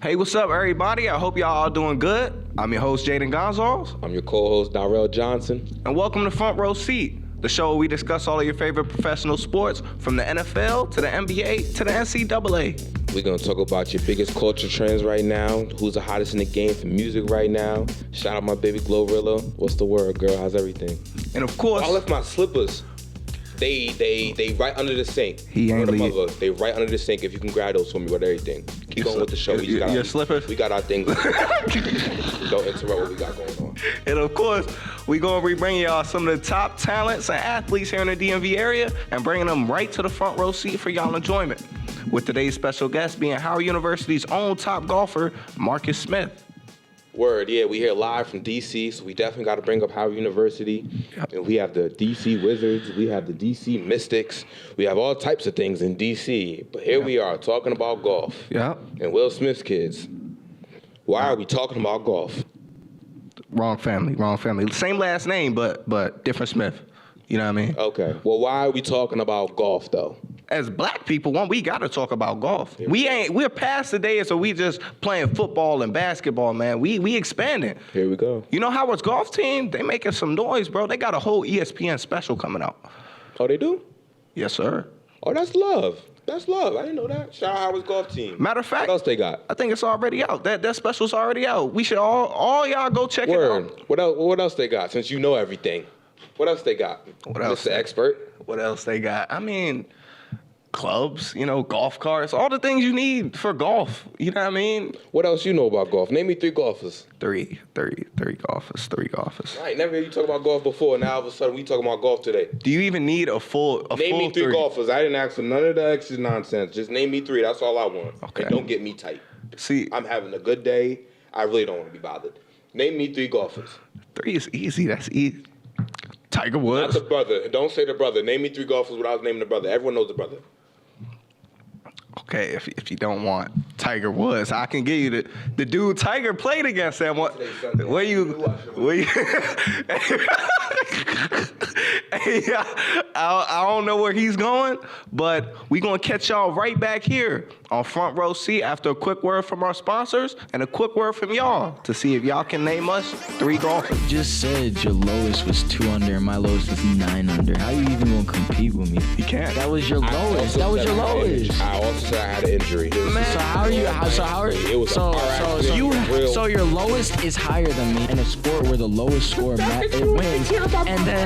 Hey, what's up, everybody? I hope y'all all doing good. I'm your host, Jaden Gonzalez. I'm your co-host, Darrell Johnson. And welcome to Front Row Seat, the show where we discuss all of your favorite professional sports, from the NFL to the NBA to the NCAA. We're going to talk about your biggest culture trends right now, who's the hottest in the game for music right now. Shout out my baby Glorilla. What's the word, girl? How's everything? And of course... I left my slippers. They right under the sink. He ain't leave. They right under the sink. If you can grab those for me with everything. Keep going with the show. Your slippers? We got our things. Don't interrupt what we got going on. And of course, we going to be bringing y'all some of the top talents and athletes here in the DMV area and bringing them right to the front row seat for y'all enjoyment. With today's special guest being Howard University's own top golfer, Marcus Smith. Word, yeah, we here live from DC, so we definitely got to bring up Howard University. Yep. And we have the DC Wizards, we have the DC Mystics, we have all types of things in DC. But here we are talking about golf. Yeah. And Will Smith's kids. Why are we talking about golf? Wrong family. Same last name, but different Smith. You know what I mean? Okay. Well, why are we talking about golf though? As black people, we got to talk about golf. We're past the days so we just playing football and basketball, man. We expanding. Here we go. You know Howard's golf team, they making some noise, bro. They got a whole ESPN special coming out. Oh, they do? Yes, sir. Oh, that's love. That's love. I didn't know that. Shout out Howard's golf team. Matter of fact, what else they got? I think it's already out. That special's already out. We should all y'all go check it out. What else they got? Since you know everything, what else they got? What else? Mr. Expert. What else they got? I mean, clubs, golf carts, all the things you need for golf. You know what I mean? What else you know about golf? Name me three golfers. Three golfers. I ain't never heard you talk about golf before. Now all of a sudden we talking about golf today. Do you even need a full Name me three golfers. I didn't ask for none of the extra nonsense. Just name me three. That's all I want. Okay. And don't get me tight. See, I'm having a good day. I really don't want to be bothered. Name me three golfers. Three is easy. That's easy. Tiger Woods. Not the brother. Don't say the brother. Name me three golfers without naming the brother. Everyone knows the brother. Okay, if you don't want Tiger Woods, I can give you the dude Tiger played against that one. Where you Hey, I don't know where he's going, but we gonna catch y'all right back here on Front Row Seat after a quick word from our sponsors and a quick word from y'all to see if y'all can name us three golfers. You just said your lowest was 2 under and my lowest was 9 under. How you even gonna compete with me? You can't. That was your lowest. That was your lowest. I also said I had an injury. So how are you? It was so your lowest is higher than me in a sport where the lowest score it wins, and then.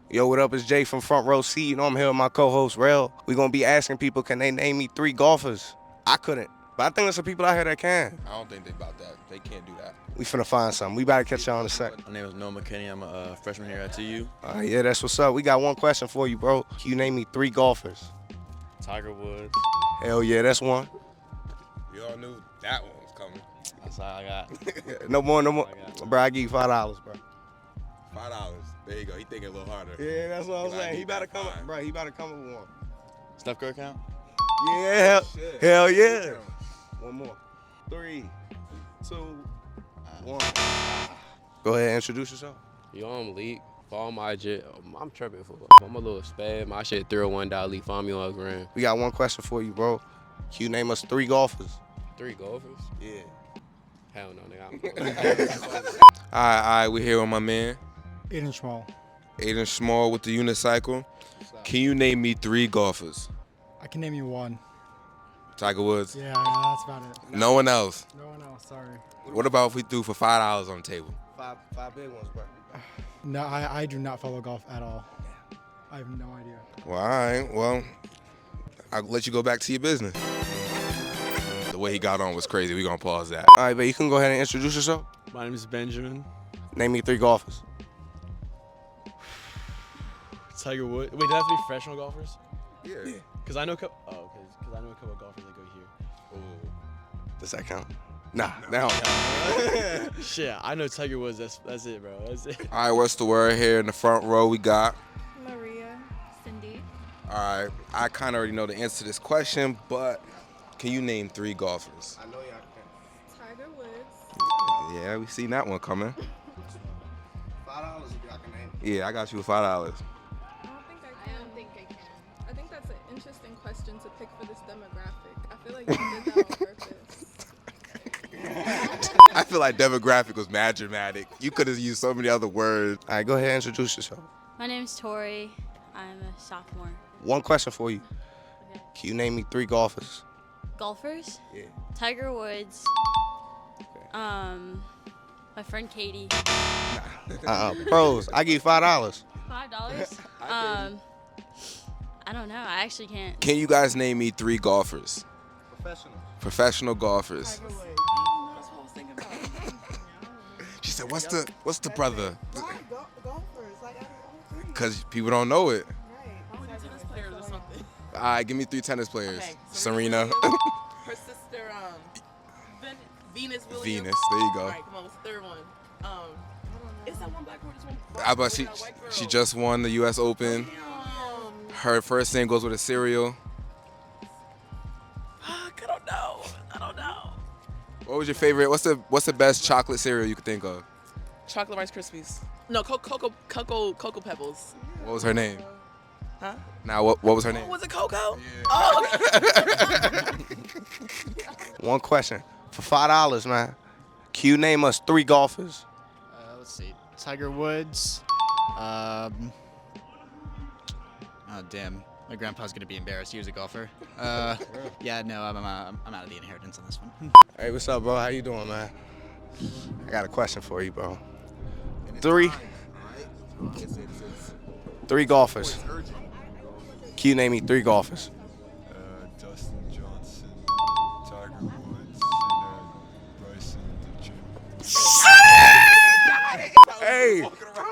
Yo, what up? It's Jay from Front Row Seat. You know I'm here with my co-host, Rel. We're going to be asking people, can they name me three golfers? I couldn't, but I think there's some people out here that can. I don't think they about that. They can't do that. We finna find something. We about to catch y'all in a sec. My name is Noah McKinney. I'm a freshman here at TU. Yeah, that's what's up. We got one question for you, bro. Can you name me three golfers? Tiger Woods. Hell yeah, that's one. We all knew that one was coming. That's all I got. No more. Bro, I give you $5, bro. $5. There you go. He thinking a little harder. Yeah, that's what I'm saying. He better come up, bro. He better come up with one. Steph Curry count? Yeah, hell yeah. One more. 3, 2, 1. Go ahead and introduce yourself. Yo, I'm Leak. Follow my jet. I'm tripping for. I'm a little spad. My shit 301 Leak. Follow me on Instagram. We got one question for you, bro. Can you name us three golfers? Three golfers? Yeah. Hell no, nigga. All right, we're here with my man. Aiden Small with the unicycle. Can you name me three golfers? I can name you one. Tiger Woods? Yeah, that's about it. No one else? No one else, sorry. What about if we threw for $5 on the table? Five big ones, bro. No, I do not follow golf at all. I have no idea. Well, all right. Well, I'll let you go back to your business. The way he got on was crazy. We're going to pause that. All right, but you can go ahead and introduce yourself. My name is Benjamin. Name me three golfers. Tiger Woods. Wait, do they have to be professional golfers? Yeah. Because I know a couple. Oh, because I know a couple of golfers that go here. Does that count? Nah, that don't. Shit, I know Tiger Woods. That's it, bro. That's it. All right, what's the word here in the front row? We got Maria, Cindy. All right, I kind of already know the answer to this question, but can you name three golfers? I know y'all can. Tiger Woods. Yeah, we seen that one coming. $5 if y'all can name. Yeah, I got you for $5. I don't think I that's an interesting question to pick for this demographic. I feel like you did that on purpose. I feel like demographic was mad dramatic. You could have used so many other words. All right, go ahead and introduce yourself. My name's Tori. I'm a sophomore. One question for you. Okay. Can you name me 3 golfers? Golfers? Yeah. Tiger Woods. My friend Katie. Pros, I give you $5. $5? I don't know. I actually can't. Can you guys name me 3 golfers? Professional golfers. That's what I was thinking about. She said, "What's the brother?" Why golfers? Like, I don't know. Because people don't know it. Right. Tennis players or something. All right, give me 3 tennis players. Okay, Serena. Her sister, Venus Williams. Venus. There you go. All right, come on. What's the third one? Is that one black girl? This one I bet she just won the U.S. Open. Her first name goes with a cereal. Fuck, I don't know. What was your favorite? What's the best chocolate cereal you could think of? Chocolate Rice Krispies. No, Cocoa Pebbles. What was her name? Huh? Now, what was her name? Was it Coco? Yeah. Oh, One question. For $5, man, can you name us 3 golfers? Let's see. Tiger Woods. Oh, damn. My grandpa's gonna be embarrassed. He was a golfer. Yeah, no, I'm out of the inheritance on this one. Hey, what's up, bro? How you doing, man? I got a question for you, bro. 3 golfers. Can you name me 3 golfers? Dustin Johnson, Tiger Woods, and Bryson DeChambeau. Hey,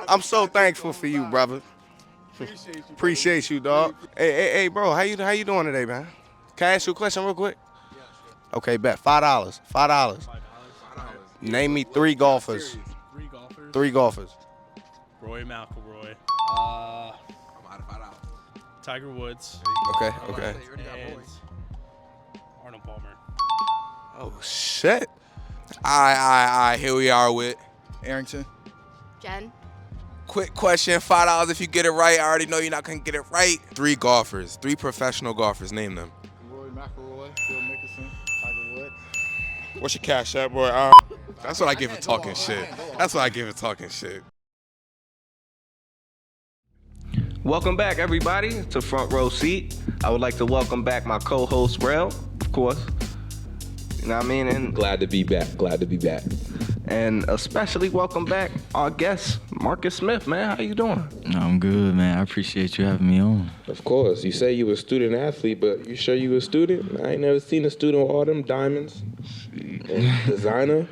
I'm so thankful for you, brother. Appreciate you, dog. Hey, bro, how you doing today, man? Can I ask you a question real quick? Okay, bet $5. $5. Name me 3 golfers. 3 golfers. Roy McIlroy. Tiger Woods. Okay. And Arnold Palmer. Oh shit. All right. Here we are with Arrington. Jen. quick question. $5 if you get it right. I already know you're not gonna get it right. 3 golfers. 3 professional golfers. Name them. Roy McIlroy, Phil Mickelson, Tiger Woods. What's your cash app, boy? That's what I give for talking shit. That's what I give for talking shit. Welcome back, everybody, to Front Row Seat. I would like to welcome back my co-host, Rel, of course. You know what I mean? And Glad to be back. And especially welcome back our guest, Marcus Smith, man. How you doing? I'm good, man. I appreciate you having me on. Of course. You say you were a student athlete, but you sure you were a student? I ain't never seen a student with all them diamonds and designer.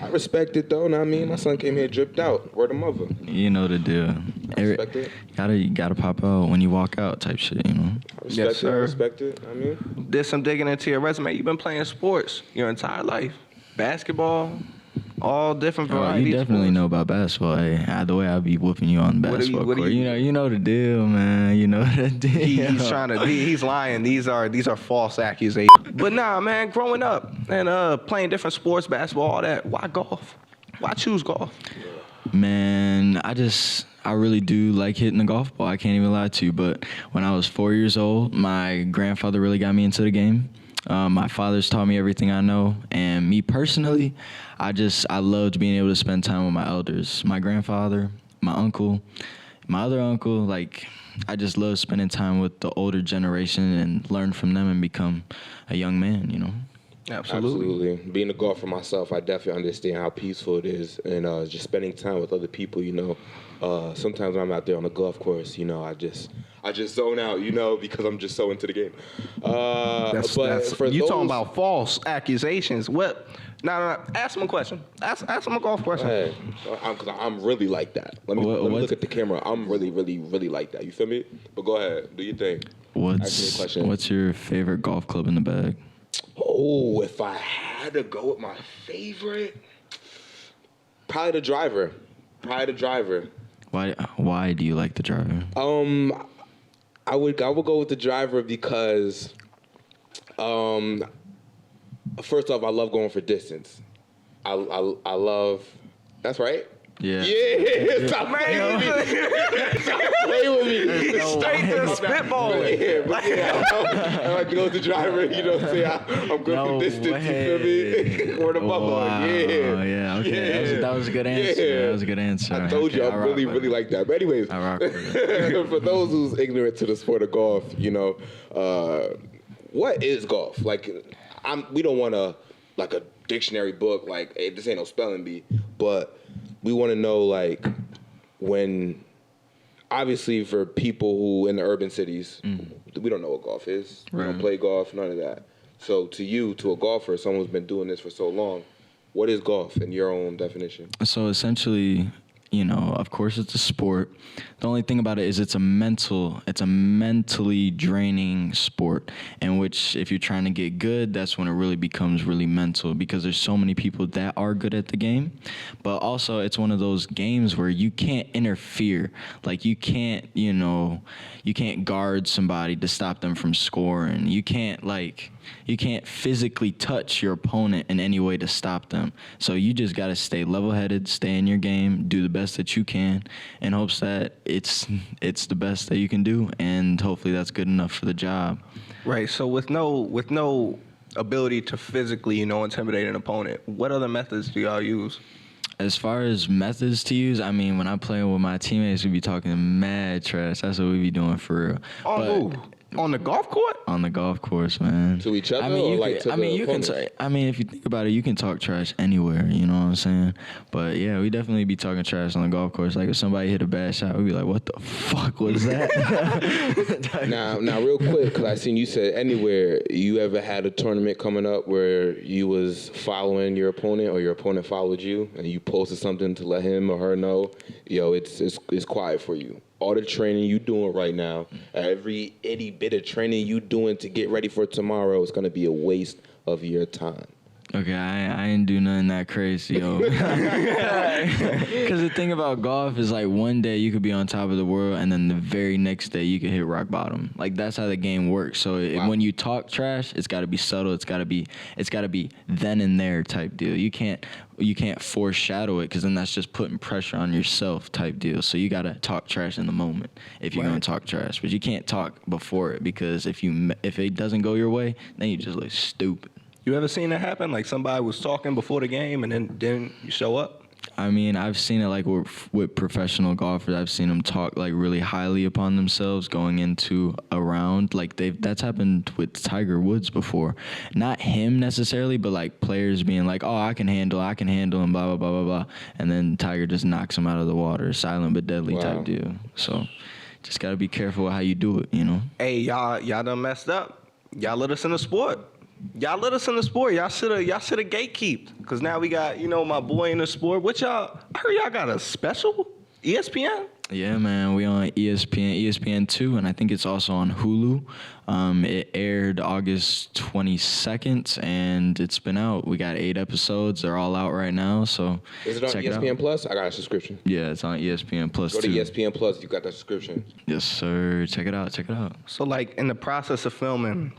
I respect it, though. Know what I mean? My son came here dripped out. Word of mother. You know the deal. I respect it. You gotta pop out when you walk out type shit, you know? I respect it. I mean, Did some digging into your resume. You've been playing sports your entire life. Basketball, all different varieties. You definitely know about basketball. Hey, either way, I'll be whooping you on the basketball court. You know the deal, man. You know the deal. He's lying. These are false accusations. But nah, man, growing up and playing different sports, basketball, all that, why golf? Why choose golf? Man, I really do like hitting the golf ball. I can't even lie to you. But when I was 4 years old, my grandfather really got me into the game. My father's taught me everything I know. And me personally, I loved being able to spend time with my elders. My grandfather, my uncle, my other uncle. Like, I just love spending time with the older generation and learn from them and become a young man, you know? Absolutely. Being a golfer myself, I definitely understand how peaceful it is, and just spending time with other people. You know, sometimes when I'm out there on the golf course, you know, I just zone out, you know, because I'm just so into the game. You talking about false accusations? What? No. Ask him a question. Ask him a golf question. Hey, because I'm really like that. Let me look at the camera. I'm really, really, really like that. You feel me? But go ahead. Do your thing. Ask me a question. What's your favorite golf club in the bag? Oh, if I had to go with my favorite, probably the driver. Why do you like the driver? I would go with the driver because, first off, I love going for distance. I love. That's right. Yeah. Yeah, stop playing with me. Stop playing with me. He's straight to spitballing. I like to go to the driver, you know what I'm saying? I'm good from distance, you feel me? Or the bubble. Wow. Yeah. Yeah, okay. That was a good answer. Yeah. That was a good answer. I told you, I really like that. But anyways, I rock with it. for those who's ignorant to the sport of golf, you know, what is golf? Like, we don't want a dictionary book, like, hey, this ain't no spelling bee, but we want to know, like, when, obviously for people who in the urban cities, we don't know what golf is. We don't play golf, none of that. So to you, to a golfer, someone who's been doing this for so long, what is golf in your own definition? So essentially, you know, of course it's a sport. The only thing about it is it's a mentally draining sport in which if you're trying to get good, that's when it really becomes really mental because there's so many people that are good at the game. But also it's one of those games where you can't interfere. Like you can't guard somebody to stop them from scoring. You can't physically touch your opponent in any way to stop them. So you just got to stay level-headed, stay in your game, do the best that you can, in hopes that it's the best that you can do, and hopefully that's good enough for the job. Right. So with no ability to physically, intimidate an opponent, what other methods do y'all use? As far as methods to use, I mean, when I'm playing with my teammates, we be talking mad trash. That's what we be doing for real. On the golf court? On the golf course, man. To each other, if you think about it, you can talk trash anywhere. You know what I'm saying? But yeah, we definitely be talking trash on the golf course. Like if somebody hit a bad shot, we be like, "What the fuck was that?" Now, real quick, because I seen you said anywhere. You ever had a tournament coming up where you was following your opponent or your opponent followed you, and you posted something to let him or her know, yo, it's quiet for you. All the training you doing right now, every itty bit of training you doing to get ready for tomorrow is going to be a waste of your time. Okay, I ain't do nothing that crazy, yo. Because the thing about golf is like one day you could be on top of the world and then the very next day you could hit rock bottom. Like that's how the game works. So when you talk trash, it's got to be subtle. It's got to be then and there type deal. You can't foreshadow it because then that's just putting pressure on yourself type deal. So you got to talk trash in the moment if you're going to talk trash. But you can't talk before it because if it doesn't go your way, then you just look stupid. You ever seen that happen? Like somebody was talking before the game and then you show up? I mean, I've seen it like with professional golfers. I've seen them talk like really highly upon themselves going into a round. Like that's happened with Tiger Woods before. Not him necessarily, but like players being like, "Oh, I can handle, and blah blah blah blah blah," and then Tiger just knocks him out of the water, silent but deadly type deal. So, just gotta be careful with how you do it, Hey, y'all done messed up. Y'all let us in the sport. Y'all should have gatekeeped. Because now we got, my boy in the sport. I heard y'all got a special? ESPN? Yeah, man. We on ESPN2, and I think it's also on Hulu. It aired August 22nd, and it's been out. We got 8 episodes. They're all out right now, so is it on ESPN Plus? I got a subscription. Yeah, it's on ESPN Plus, Go to ESPN Plus. You got that subscription. Yes, sir. Check it out. So, like, in the process of filming,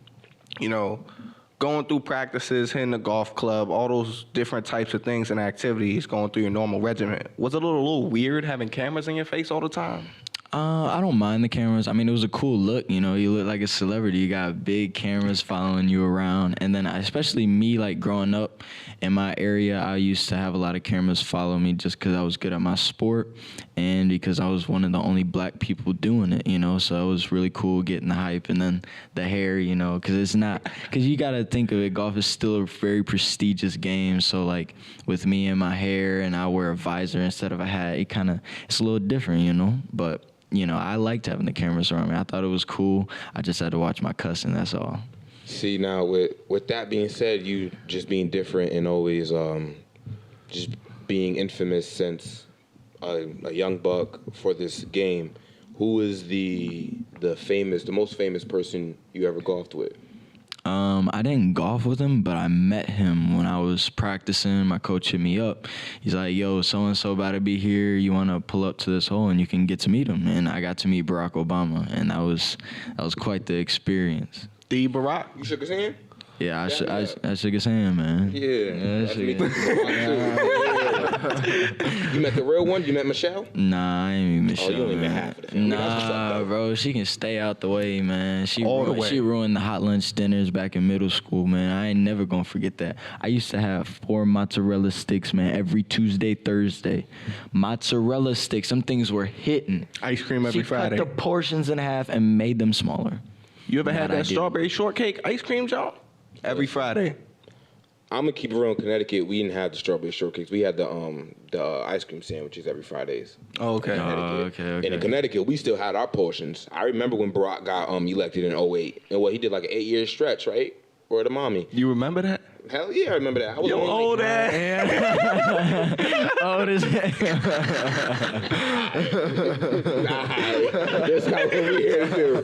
going through practices, hitting the golf club, all those different types of things and activities, going through your normal regimen. Was it a little weird having cameras in your face all the time? I don't mind the cameras. I mean, it was a cool look, You look like a celebrity. You got big cameras following you around. And then especially me, like growing up in my area, I used to have a lot of cameras follow me just because I was good at my sport and because I was one of the only black people doing it, So it was really cool getting the hype and then the hair, because you got to think of it, golf is still a very prestigious game. So like with me and my hair and I wear a visor instead of a hat, it's a little different, But I liked having the cameras around me. I thought it was cool. I just had to watch my cussing, that's all. See, now, with that being said, you just being different and always just being infamous since a young buck for this game, who is the most famous person you ever golfed with? I didn't golf with him, but I met him when I was practicing. My coach hit me up. He's like, "Yo, so-and-so about to be here. You want to pull up to this hole and you can get to meet him?" And I got to meet Barack Obama, and that was quite the experience. The Barack? You shook his hand? Yeah, I shook his hand, man. Yeah. You met the real one? You met Michelle? Nah, I ain't meet Michelle. Oh, you don't even man. half of the family. That's what's up, Nah, though. bro, she can stay out the way, man. She All the way. She ruined the hot lunch dinners back in middle school, man. I ain't never gonna forget that. I used to have 4 mozzarella sticks, man, every Tuesday, Thursday. Mozzarella sticks, some things were hitting. Ice cream every She Friday. cut the portions in half and made them smaller. You ever had That I that did. strawberry shortcake ice cream, John? Every Friday. I'm gonna keep it real in Connecticut. We didn't have the strawberry shortcakes. We had the ice cream sandwiches every Fridays. Oh, okay. And in Connecticut, we still had our portions. I remember when Barack got elected in 2008. And he did like an 8-year stretch, right? Word of mommy. You remember that? Hell yeah, I remember that. I was Yo, only old ass. Old as That's not what we here to do.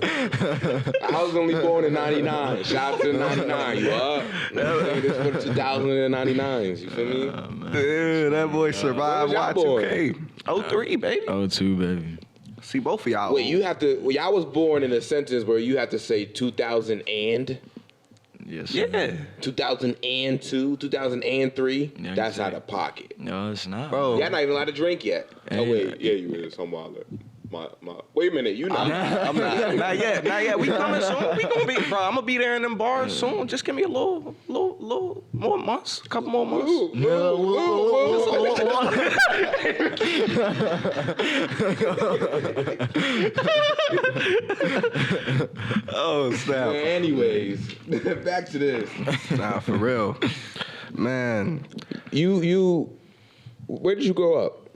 I was only born in 99. Shout out to the 99. You up? This for the 2099s. You feel me? Yeah, that boy survived Where was y'all Y2K. 03, baby. 02, baby. See, both of y'all. Wait, you have to. Well, y'all was born in a sentence where you have to say 2000 and. Yes. Yeah. 2002, 2003. Yeah, That's exactly. out of pocket. No, it's not. Bro. Y'all not even allowed to drink yet. Hey. Oh wait, yeah, you is. I'm wild. My. Wait a minute, you not. I'm not. Not yet. We coming soon. We gonna be, bro. I'm gonna be there in them bars soon. Just give me a little more months. A couple more months. Oh snap. Anyways, back to this. Nah, for real, man. You. Where did you grow up?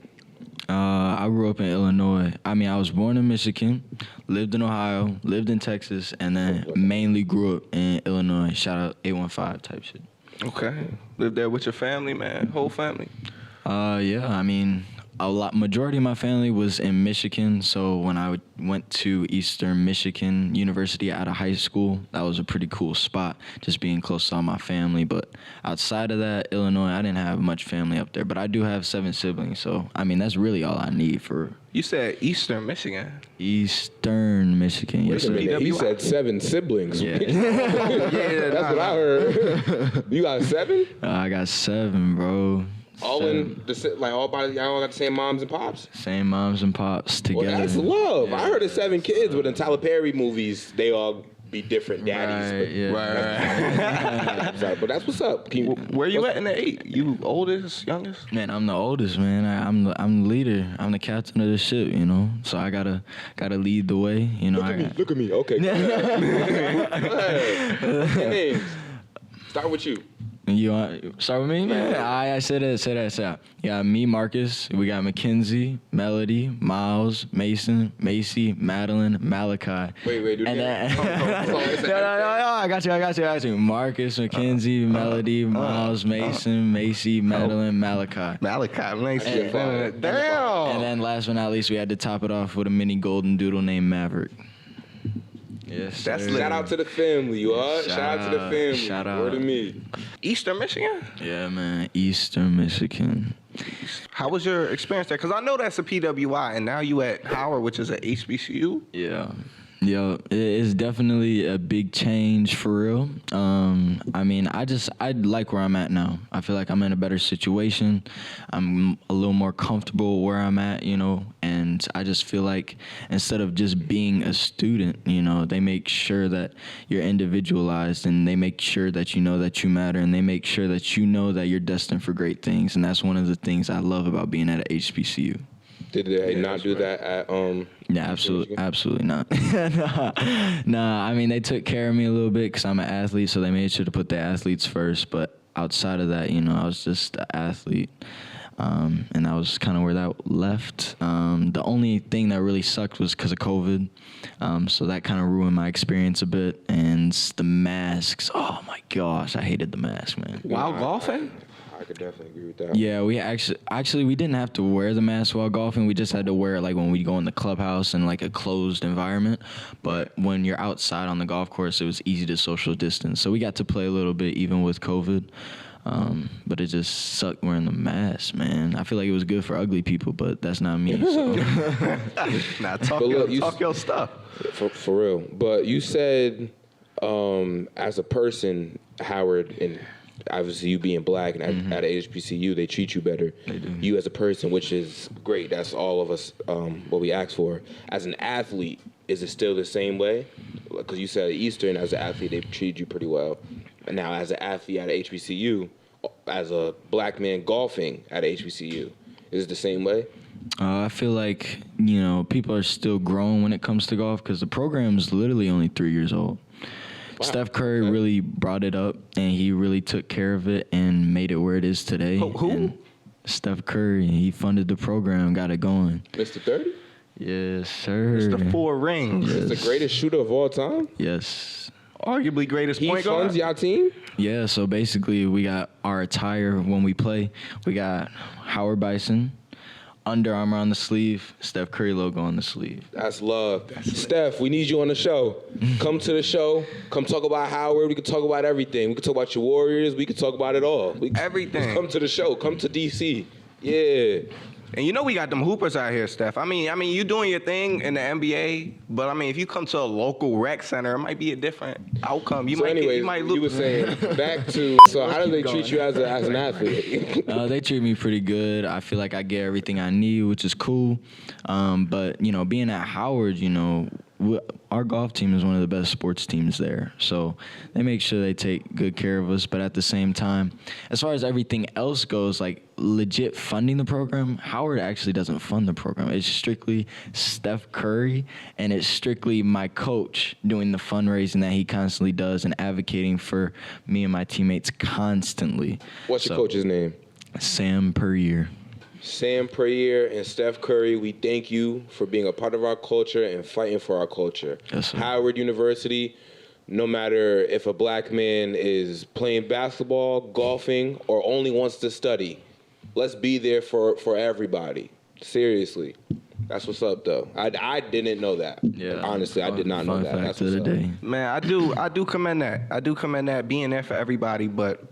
I grew up in Illinois. I mean, I was born in Michigan, lived in Ohio, lived in Texas, and then mainly grew up in Illinois. Shout out 815 type shit. Okay. Live there with your family, man. Whole family. Yeah, I mean, majority of my family was in Michigan, so when I went to Eastern Michigan University out of high school, that was a pretty cool spot, just being close to all my family. But outside of that, Illinois, I didn't have much family up there, but I do have 7 siblings, so I mean, that's really all I need for You said Eastern Michigan. Eastern Michigan. Yes, Wait a sir. minute, he said 7 siblings. Yeah. That's what I heard. You got 7? I got 7, bro. All in the y'all got the same moms and pops. Same moms and pops together. Well, that's love. I heard of 7 kids, but in Tyler Perry movies, they all be different daddies. Right, yeah. Right. Sorry, but that's what's up. Where you at in the 8? You oldest, youngest? Man, I'm the oldest, man. I'm the leader. I'm the captain of the ship, you know. So I gotta lead the way, you know. Look at me. Okay. Go ahead. Start with you. You want start with me? Man, I said that. Yeah, me, Marcus. We got Mackenzie, Melody, Miles, Mason, Macy, Madeline, Malachi. Wait, do and that. No, I got you. Marcus, Mackenzie, Melody, Miles, Mason, Macy, Madeline, Malachi. Mason. Damn. And then last but not least, we had to top it off with a mini golden doodle named Maverick. Yes, That's sir. lit. Shout out to the family, you are. Shout out to the family. Shout out. Word to me. Eastern Michigan? Yeah, man. Eastern Michigan. How was your experience there? Because I know that's a PWI, and now you at Howard, which is a HBCU. Yeah. Yo, it's definitely a big change for real. I mean, I like where I'm at now. I feel like I'm in a better situation. I'm a little more comfortable where I'm at, you know, and I just feel like instead of just being a student, you know, they make sure that you're individualized and they make sure that you know that you matter and they make sure that you know that you're destined for great things. And that's one of the things I love about being at a HBCU. Did they not do that at Yeah, absolutely not. Nah, I mean, they took care of me a little bit because I'm an athlete, so they made sure to put the athletes first. But outside of that, you know, I was just an athlete, and that was kind of where that left. The only thing that really sucked was because of COVID, so that kind of ruined my experience a bit. And the masks, oh my gosh, I hated the mask, man. While golfing? I could definitely agree with that. Yeah, we actually we didn't have to wear the mask while golfing. We just had to wear it like when we go in the clubhouse in like a closed environment. But when you're outside on the golf course, it was easy to social distance. So we got to play a little bit even with COVID. But it just sucked wearing the mask, man. I feel like it was good for ugly people, but that's not me. So. Nah, talk your stuff. For real. But you said, as a person, Howard, and Obviously, you being black and at a HBCU, they treat you better. They do. You as a person, which is great. That's all of us what we ask for. As an athlete, is it still the same way? Because you said at Eastern, as an athlete, they treated you pretty well. And now, as an athlete at a HBCU, as a black man golfing at a HBCU, is it the same way? I feel like, people are still growing when it comes to golf because the program is literally only 3 years old. Wow. Steph Curry really brought it up, and he really took care of it and made it where it is today. Who? And Steph Curry, he funded the program, got it going. Mr. 30? Yes, sir. Mr. 4 rings. Yes. He's the greatest shooter of all time? Yes. Arguably greatest He point guard. funds y'all team? Yeah, so basically we got our attire when we play. We got Howard Bison, Under Armour on the sleeve, Steph Curry logo on the sleeve. That's love. Steph, we need you on the show. Come to the show. Come talk about Howard. We can talk about everything. We can talk about your Warriors. We can talk about it all. Everything. Come to the show. Come to DC. Yeah. And we got them hoopers out here, Steph. I mean, you doing your thing in the NBA, but if you come to a local rec center, it might be a different outcome. You might lose. You were saying back to. So how do they treat you as an athlete? They treat me pretty good. I feel like I get everything I need, which is cool. But being at Howard, our golf team is one of the best sports teams there. So they make sure they take good care of us. But at the same time, as far as everything else goes, like legit funding the program, Howard actually doesn't fund the program. It's strictly Steph Curry, and it's strictly my coach doing the fundraising that he constantly does and advocating for me and my teammates constantly. What's your coach's name? Sam Perrier. Sam Perrier and Steph Curry, we thank you for being a part of our culture and fighting for our culture. Yes, sir. Howard University, no matter if a black man is playing basketball, golfing, or only wants to study, let's be there for everybody. Seriously. That's what's up, though. I didn't know that. Yeah. Honestly, I did not know that. Fact That's of the what's up. day. Man, I do commend that. I do commend that, being there for everybody, but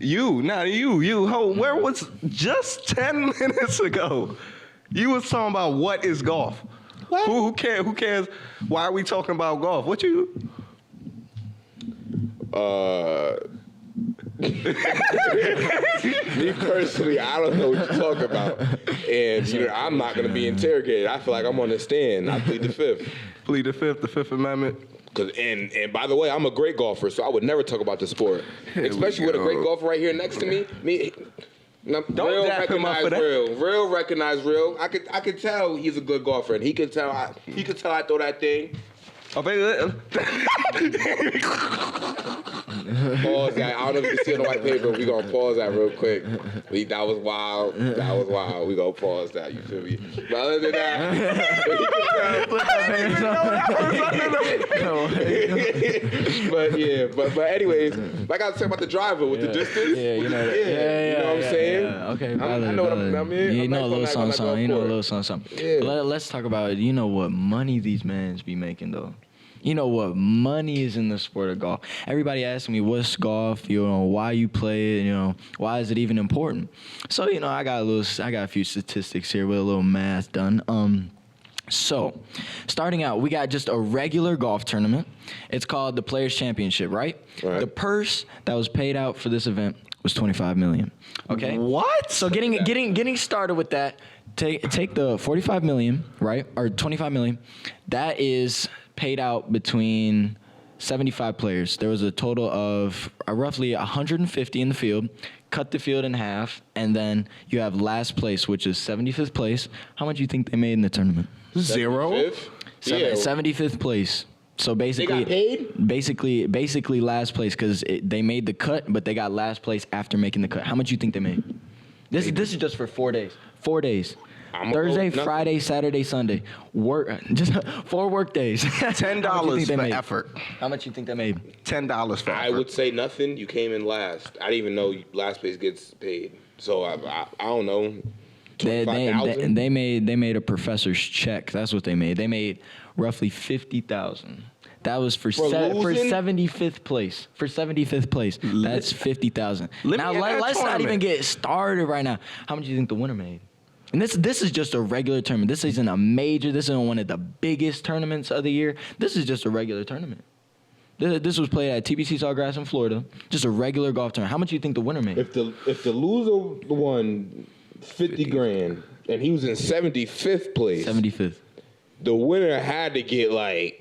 where was just 10 minutes ago? You was talking about what is golf? What? Who cares? Why are we talking about golf? What you? Me personally, I don't know what you're talking about. And I'm not going to be interrogated. I feel like I'm on the stand. I plead the fifth. Plead the Fifth Amendment. And by the way, I'm a great golfer, so I would never talk about the sport. Especially with a great golfer right here next to me. Don't dap him up for that. Real recognize real. I could tell he's a good golfer, and he could tell I throw that thing. Oh, baby. Pause that. I don't know if you can see it on white paper. We gonna pause that real quick. That was wild. We gonna pause that. You feel me? But other than that, but anyways, like I was saying about the driver with the distance. Yeah, you know what I'm saying? Yeah. Okay, I know what I mean. You know a little something. Yeah. Let's talk about what money these men be making though. You know what money is in the sport of golf. Everybody asks me, what's golf? Why you play it? Why is it even important? So, I got a few statistics here with a little math done. So, starting out, we got just a regular golf tournament. It's called the Players Championship, right? The purse that was paid out for this event was $25 million. Okay. What? So getting started with that, take the $45 million, right, or $25 million. That is paid out between 75 players. There was a total of roughly 150 in the field. Cut the field in half, and then you have last place, which is 75th place. How much do you think they made in the tournament? 0. 75th place. So basically, they got paid? Basically last place because they made the cut, but they got last place after making the cut. How much do you think they made? This is just for 4 days. 4 days. Thursday, Friday, Saturday, Sunday. Just 4 work days. $10 for effort. How much you think they made? $10 for effort. I would say nothing. You came in last. I didn't even know last place gets paid. So I don't know. They made a professor's check. That's what they made. They made roughly $50,000. That was for 75th place. For 75th place, that's $50,000. Now let's not even get started right now. How much do you think the winner made? And this is just a regular tournament. This isn't a major. This isn't one of the biggest tournaments of the year. This is just a regular tournament. This was played at TBC Sawgrass in Florida. Just a regular golf tournament. How much do you think the winner made? If the loser won 50 grand and he was in 75th place. 75th. The winner had to get like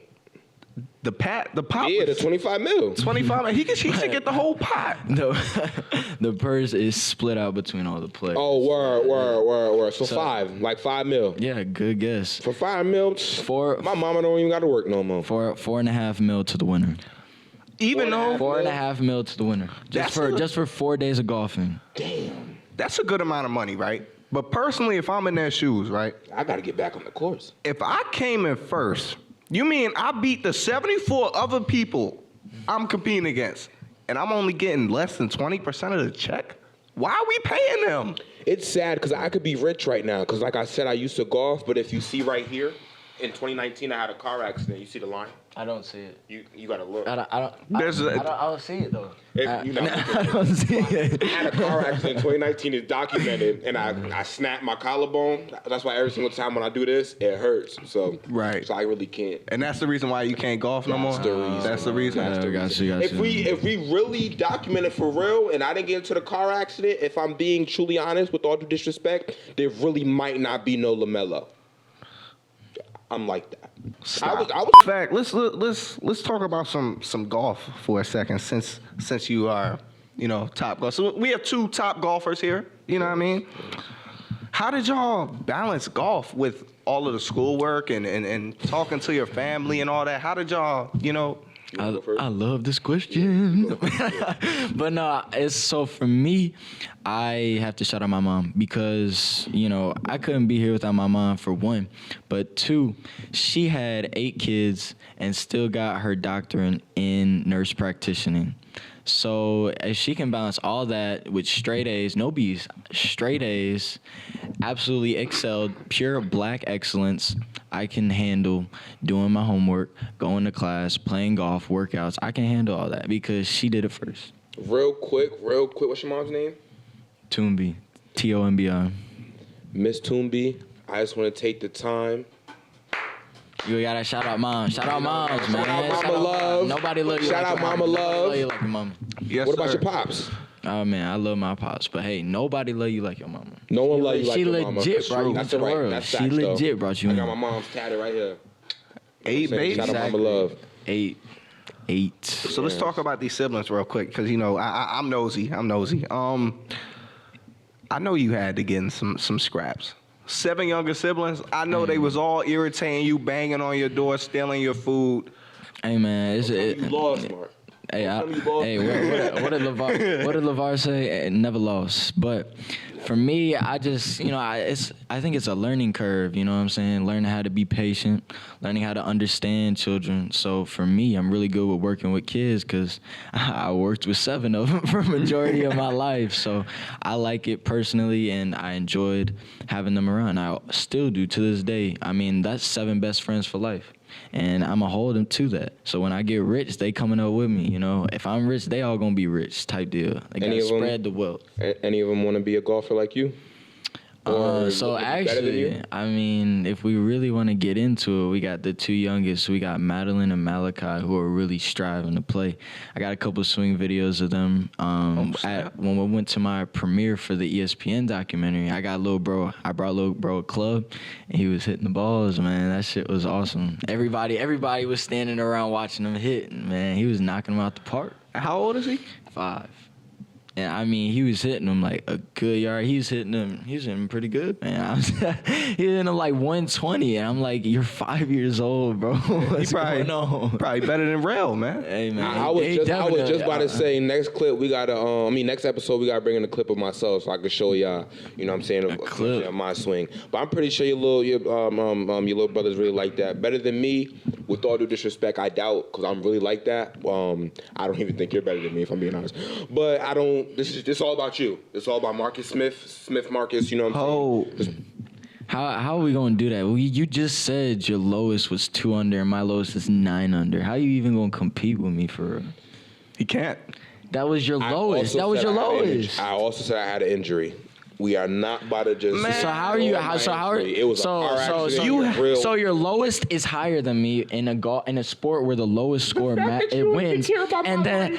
the pot. Yeah, the 25 mil. 25. He should get the whole pot. No, the purse is split out between all the players. Oh, word. So 5 mil. Yeah, good guess. For 5 mil, my mama don't even got to work no more. 4.5 mil to the winner. Even though 4.5 mil to the winner. Just for 4 days of golfing. Damn. That's a good amount of money, right? But personally, if I'm in their shoes, right? I got to get back on the course. If I came in first, you mean I beat the 74 other people I'm competing against, and I'm only getting less than 20% of the check? Why are we paying them? It's sad because I could be rich right now because, like I said, I used to golf. But if you see right here, in 2019, I had a car accident. You see the line? I don't see it. You got to look. I don't see it, though. I don't see it. I had a car accident in 2019. It's documented, and I snapped my collarbone. That's why every single time when I do this, it hurts. So I really can't. And that's the reason why you can't golf no more? That's the reason. Gotcha. If we really document it for real, and I didn't get into the car accident, if I'm being truly honest, with all due disrespect, there really might not be no LaMelo. I'm like that. Stop. I was fact. Let's talk about some golf for a second, since you are top golf. So we have 2 top golfers here. You know what I mean? How did y'all balance golf with all of the schoolwork and talking to your family and all that? How did y'all I love this question. But no, it's so for me, I have to shout out my mom because, I couldn't be here without my mom for one. But 2, she had 8 kids and still got her doctorate in nurse practitioning. So if she can balance all that with straight A's, no B's, straight A's, absolutely excelled, pure black excellence, I can handle doing my homework, going to class, playing golf, workouts. I can handle all that because she did it first. Real quick, what's your mom's name? Toombi, Tombi. Miss Toombi, I just want to take the time. You gotta shout out mom. Shout out moms, man. Shout out Mama Love. Nobody love you Shout like out your Mama mama. Love. Nobody love you like your mama. Yes, what about sir. your pops? Oh man, I love my pops, but hey, nobody love you like your mama. No one love you like your mama. She legit brought you That's into the right. world. That's She facts, legit though. brought you I in. got my mom's tatted right here. 8 babies. Shout out Mama Love. 8. So let's talk about these siblings real quick, because I'm nosy. I know you had to get in some scraps. 7 younger siblings. I know they was all irritating you, banging on your door, stealing your food. Hey man, You lost, Mark. Hey, what did LeVar say? Never lost. But for me, I just, I think it's a learning curve. You know what I'm saying? Learning how to be patient, learning how to understand children. So for me, I'm really good with working with kids because I worked with 7 of them for a majority of my life. So I like it personally, and I enjoyed having them around. I still do to this day. I mean, that's 7 best friends for life. And I'ma hold them to that. So when I get rich, they coming up with me. If I'm rich, they all gonna be rich type deal. They gotta spread the wealth. Any of them want to be a golfer like you? So actually, I mean, if we really want to get into it, we got the 2 youngest. We got Madeline and Malachi, who are really striving to play. I got a couple swing videos of them. When we went to my premiere for the ESPN documentary, I brought little bro a club, and he was hitting the balls. Man, that shit was awesome. Everybody was standing around watching him hit. Man, he was knocking them out the park. How old is he? 5. And I mean, he was hitting them like a good yard. He was hitting them pretty good, man. He was hitting them like 120, and I'm like, you're 5 years old, bro. What's going on? Probably better than Rail, man. Hey, man. I was just about to say, next episode we gotta bring in a clip of myself so I can show y'all, you know what I'm saying, a clip of my swing. But I'm pretty sure your little brothers really like that. Better than me, with all due disrespect, I doubt, because I'm really like that. I don't even think you're better than me, if I'm being honest. But I don't. This is all about you. It's all about Marcus Smith Marcus. You know what I'm saying? How are we gonna do that? Well, you just said your lowest was 2 under, and my lowest is 9 under. How you even gonna compete with me for real? He can't. That was your lowest. That was your lowest. I also said I had an injury. We are not about to just. Man. So how are you? It was a car accident. So your lowest is higher than me in a sport where the lowest score it wins, and then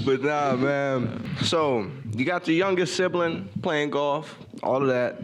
But nah, man. So you got your youngest sibling playing golf, all of that.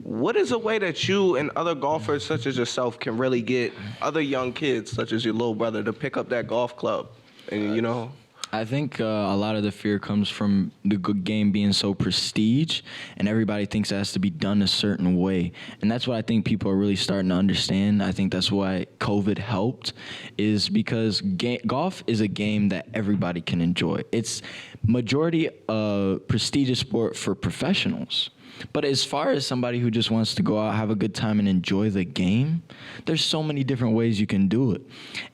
What is a way that you and other golfers such as yourself can really get other young kids such as your little brother to pick up that golf club? And you know, I think a lot of the fear comes from the good game being so prestige, and everybody thinks it has to be done a certain way. And that's what I think people are really starting to understand. I think that's why COVID helped, is because golf is a game that everybody can enjoy. It's majority a prestigious sport for professionals. But as far as somebody who just wants to go out, have a good time, and enjoy the game, there's so many different ways you can do it.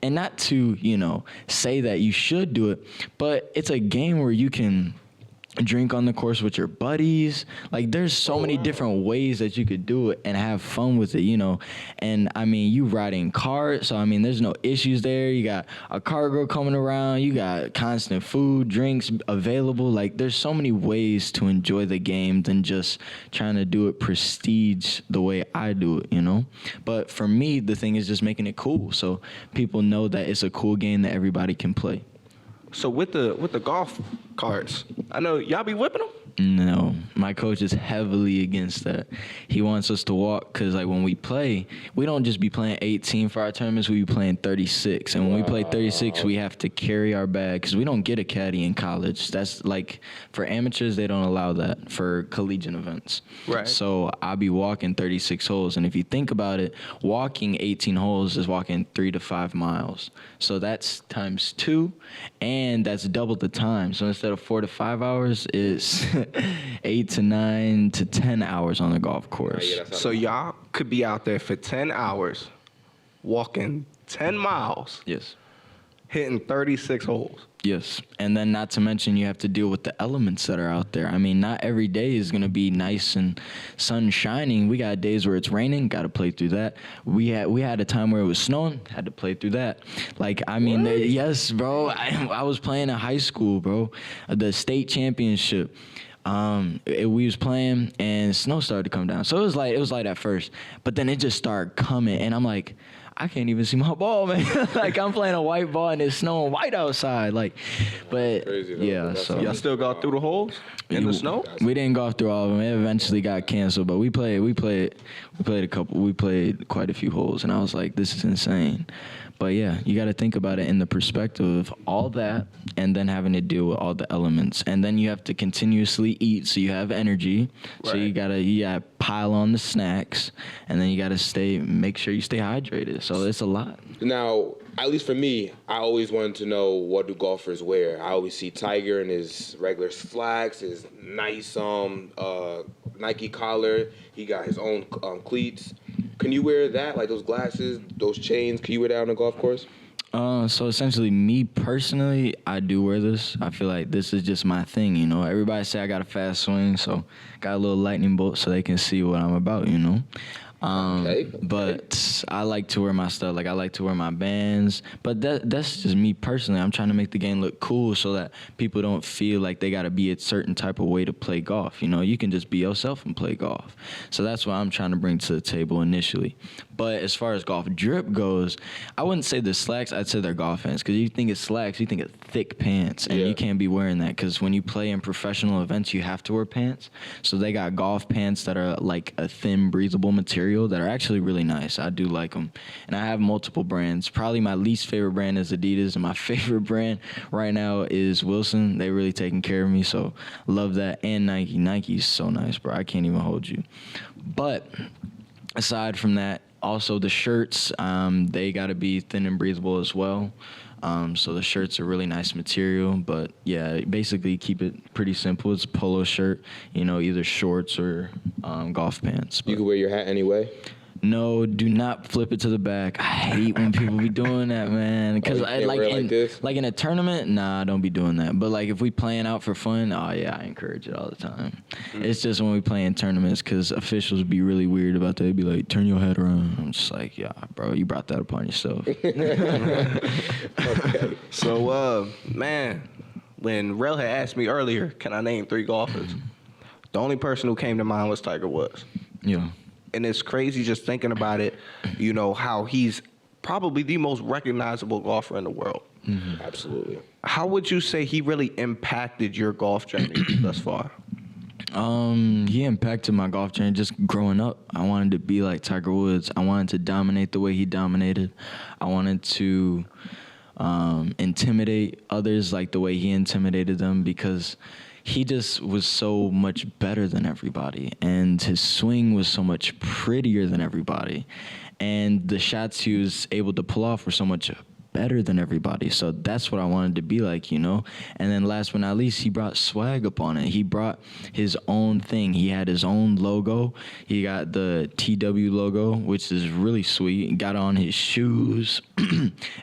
And not to, say that you should do it, but it's a game where you can drink on the course with your buddies. Like, there's so many different ways that you could do it and have fun with it, And, I mean, you riding cars, so, I mean, there's no issues there. You got a cargo coming around. You got constant food, drinks available. Like, there's so many ways to enjoy the game than just trying to do it prestige the way I do it, But for me, the thing is just making it cool so people know that it's a cool game that everybody can play. so with the golf carts, I know y'all be whipping them. No, my coach is heavily against that. He wants us to walk because, like, when we play, we don't just be playing 18 for our tournaments. We be playing 36. And when we play 36, we have to carry our bag because we don't get a caddy in college. That's, like, for amateurs, they don't allow that for collegiate events. Right. So I'll be walking 36 holes. And if you think about it, walking 18 holes is walking 3 to 5 miles. So that's times 2, and that's double the time. So instead of 4 to 5 hours, it's 8 to 9 to 10 hours on the golf course. So y'all could be out there for 10 hours, walking 10 miles. Yes. Hitting 36 holes. Yes. And then not to mention you have to deal with the elements that are out there. I mean, not every day is going to be nice and sun shining. We got days where it's raining, got to play through that. We had a time where it was snowing, had to play through that. Like, I mean, yes, bro. I was playing in high school, bro. The state championship. We was playing and snow started to come down. So it was light at first, but then it just started coming and I'm like, I can't even see my ball, man. Like, I'm playing a white ball and it's snowing white outside. Like, but yeah, so y'all still got through the holes in the snow? We didn't go through all of them. It eventually got canceled, but we played quite a few holes and I was like, this is insane. But yeah, you got to think about it in the perspective of all that and then having to deal with all the elements. And then you have to continuously eat so you have energy. Right. So you gotta pile on the snacks and then you got to make sure you stay hydrated. So it's a lot. Now, at least for me, I always wanted to know, what do golfers wear? I always see Tiger in his regular slacks, his nice Nike collar. He got his own cleats. Can you wear that, like those glasses, those chains? Can you wear that on the golf course? So essentially, me personally, I do wear this. I feel like this is just my thing, Everybody say I got a fast swing, so got a little lightning bolt so they can see what I'm about, But I like to wear my stuff. Like, I like to wear my bands. But that's just me personally. I'm trying to make the game look cool so that people don't feel like they got to be a certain type of way to play golf. You can just be yourself and play golf. So that's what I'm trying to bring to the table initially. But as far as golf drip goes, I wouldn't say the slacks. I'd say they're golf pants. Because you think it's slacks, you think it's thick pants. And you can't be wearing that. Because when you play in professional events, you have to wear pants. So they got golf pants that are like a thin, breathable material that are actually really nice. I do like them. And I have multiple brands. Probably my least favorite brand is Adidas. And my favorite brand right now is Wilson. They really taking care of me. So love that. And Nike. Nike's so nice, bro. I can't even hold you. But aside from that, also the shirts, they got to be thin and breathable as well. So the shirts are really nice material, but yeah, basically keep it pretty simple. It's a polo shirt, either shorts or golf pants. You can wear your hat anyway? No, do not flip it to the back. I hate when people be doing that, man. Because you can't wear it like this? like in a tournament, nah, don't be doing that. But like if we playing out for fun, oh yeah, I encourage it all the time. It's just when we play in tournaments, because officials be really weird about that. They be like, turn your head around. I'm just like, yeah, bro, you brought that upon yourself. Okay. So, man, when Rel had asked me earlier, can I name 3 golfers? The only person who came to mind was Tiger Woods. Yeah. And it's crazy just thinking about it, you know, how he's probably the most recognizable golfer in the world. Mm-hmm. Absolutely. How would you say he really impacted your golf journey thus far? He impacted my golf journey just growing up. I wanted to be like Tiger Woods. I wanted to dominate the way he dominated. I wanted to intimidate others like the way he intimidated them, because he just was so much better than everybody, and his swing was so much prettier than everybody, and the shots he was able to pull off were so much better than everybody. So that's what I wanted to be like, you know. And then last but not least, he brought swag up on it. He brought his own thing. He had his own logo. He got the TW logo, which is really sweet. He got on his shoes.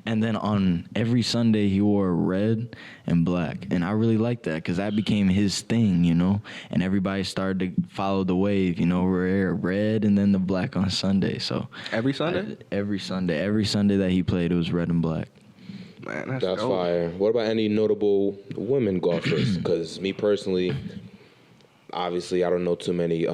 And then on every Sunday, he wore red and black. And I really liked that, because that became his thing, you know. And everybody started to follow the wave, you know. We're red and then the black on Sunday. So every Sunday? Every Sunday that he played, it was red and black. Man, That's dope. fire. What about any notable women golfers? Because me personally, obviously, I don't know too many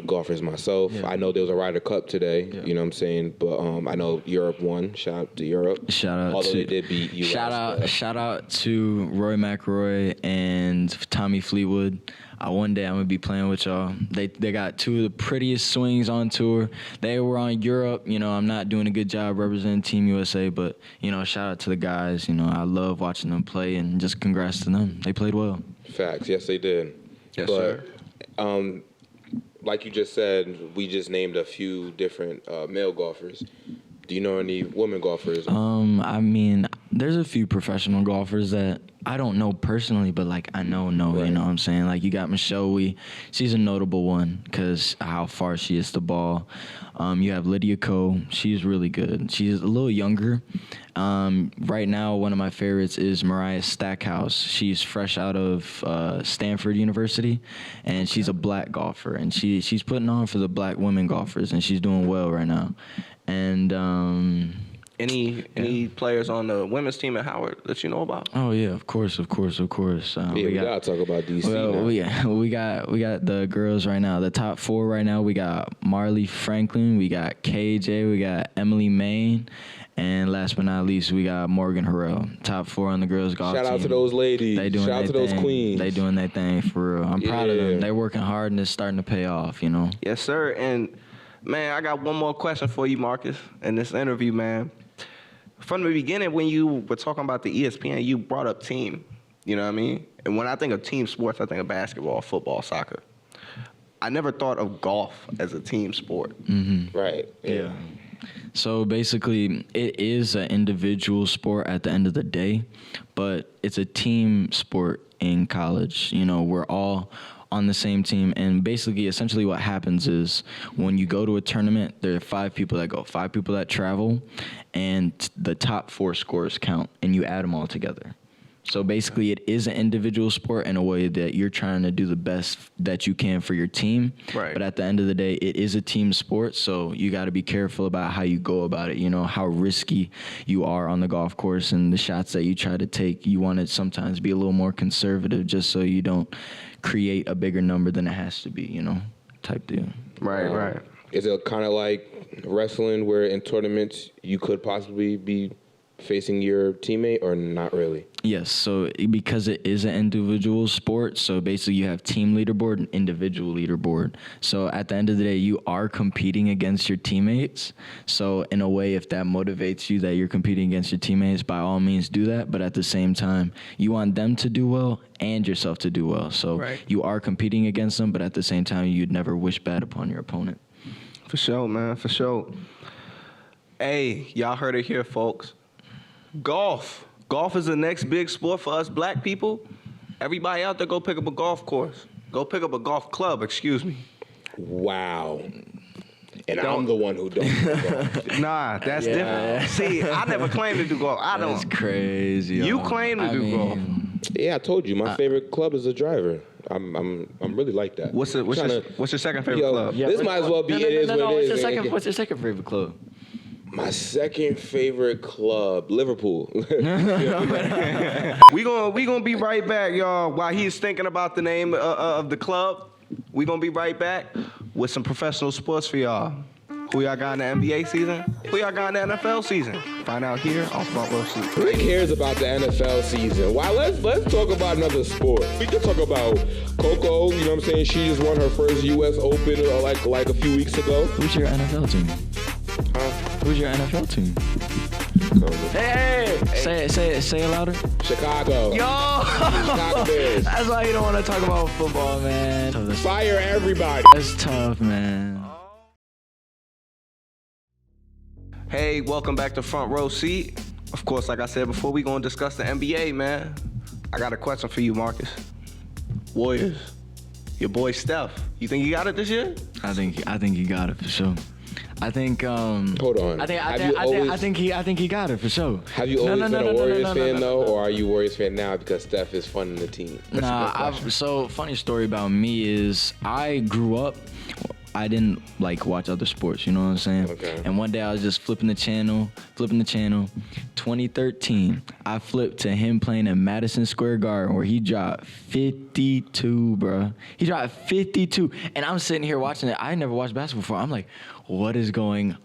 golfers myself. Yeah. I know there was a Ryder Cup today. Yeah. You know what I'm saying? But I know Europe won. Shout out to Europe. Although they did beat US. Shout out to Roy McIlroy and Tommy Fleetwood. One day I'm gonna be playing with y'all. They got 2 of the prettiest swings on tour. They were on Europe. You know, I'm not doing a good job representing Team USA, but you know, shout out to the guys. You know, I love watching them play, and just congrats to them. They played well. Facts. Yes, they did. Yes, but, sir. Like you just said, we just named a few different male golfers. Do you know any women golfers? I mean, there's a few professional golfers that I don't know personally, but like I know, Right. you know what I'm saying? Like you got Michelle Wee. She's a notable one because how far she hits the ball. You have Lydia Ko. She's really good. She's a little younger. Right now, one of my favorites is Mariah Stackhouse. She's fresh out of Stanford University, and she's a black golfer, and she's putting on for the black women golfers, and she's doing well right now. And any players on the women's team at Howard that you know about? Oh yeah, of course. We gotta talk about DC. Well, we got the girls right now. The top 4 right now. We got Marley Franklin. We got KJ. We got Emily Main. And last but not least, we got Morgan Harrell. Top 4 on the girls golf team. Shout out to those ladies. Shout out to those queens. They doing their thing for real. I'm proud of them. They're working hard and it's starting to pay off, you know. Yes, sir. And man, I got one more question for you, Marcus, in this interview, man. From the beginning, when you were talking about the ESPN, you brought up team. You know what I mean? And when I think of team sports, I think of basketball, football, soccer. I never thought of golf as a team sport. Mm-hmm. Right. Yeah. So basically, it is an individual sport at the end of the day, but it's a team sport in college. You know, we're all on the same team, and basically, essentially what happens is when you go to a tournament, there are 5 people that go, 5 people that travel, and the top 4 scores count, and you add them all together. So basically, it is an individual sport in a way that you're trying to do the best that you can for your team. Right. But at the end of the day, it is a team sport, so you got to be careful about how you go about it. You know, how risky you are on the golf course and the shots that you try to take. You want to sometimes be a little more conservative just so you don't create a bigger number than it has to be, you know, type deal. Right. Is it kind of like wrestling where in tournaments you could possibly be facing your teammate or not really? Yes, so because it is an individual sport, so basically you have team leaderboard and individual leaderboard. So at the end of the day, you are competing against your teammates. So in a way, if that motivates you that you're competing against your teammates, by all means do that. But at the same time, you want them to do well and yourself to do well. So you are competing against them, but at the same time, you'd never wish bad upon your opponent. For sure, man, for sure. Hey, y'all heard it here, folks. Golf. Golf is the next big sport for us black people. Everybody out there, go pick up a golf course. Go pick up a golf club, excuse me. Wow. And I'm the one who don't do golf. Nah, that's Yeah. different. See, I never claimed to do golf. I don't. That's crazy. You yo. claim to I do mean, golf. Yeah, I told you my favorite club is a driver. I'm really like that. What's your second favorite Yo, club? This might as well be No, it is what it is. What's your second favorite club? My second favorite club, Liverpool. We gonna be right back, y'all. While he's thinking about the name of the club, we gonna be right back with some professional sports for y'all. Who y'all got in the NBA season? Who y'all got in the NFL season? Find out here on Front Row Seat. Who cares about the NFL season? Why? Let's talk about another sport. We can talk about Coco. You know what I'm saying? She just won her first U.S. Open like a few weeks ago. Who's your NFL team? Who's your NFL team? Hey! Say it louder. Chicago. Yo! Chicago Bears. That's why you don't want to talk about football, man. Fire everybody. That's tough, man. Hey, welcome back to Front Row Seat. Of course, like I said before, we gonna discuss the NBA, man. I got a question for you, Marcus. Warriors, your boy Steph. You think he got it this year? I think he got it for sure. I think. Hold on. I think he got it for sure. Have you always been a Warriors fan though, or are you a Warriors fan now because Steph is funding the team? So funny story about me is I grew up. I didn't watch other sports, you know what I'm saying? Okay. And one day I was just flipping the channel. 2013, I flipped to him playing in Madison Square Garden where he dropped 52, bro. He dropped 52. And I'm sitting here watching it. I never watched basketball before. I'm like, what is going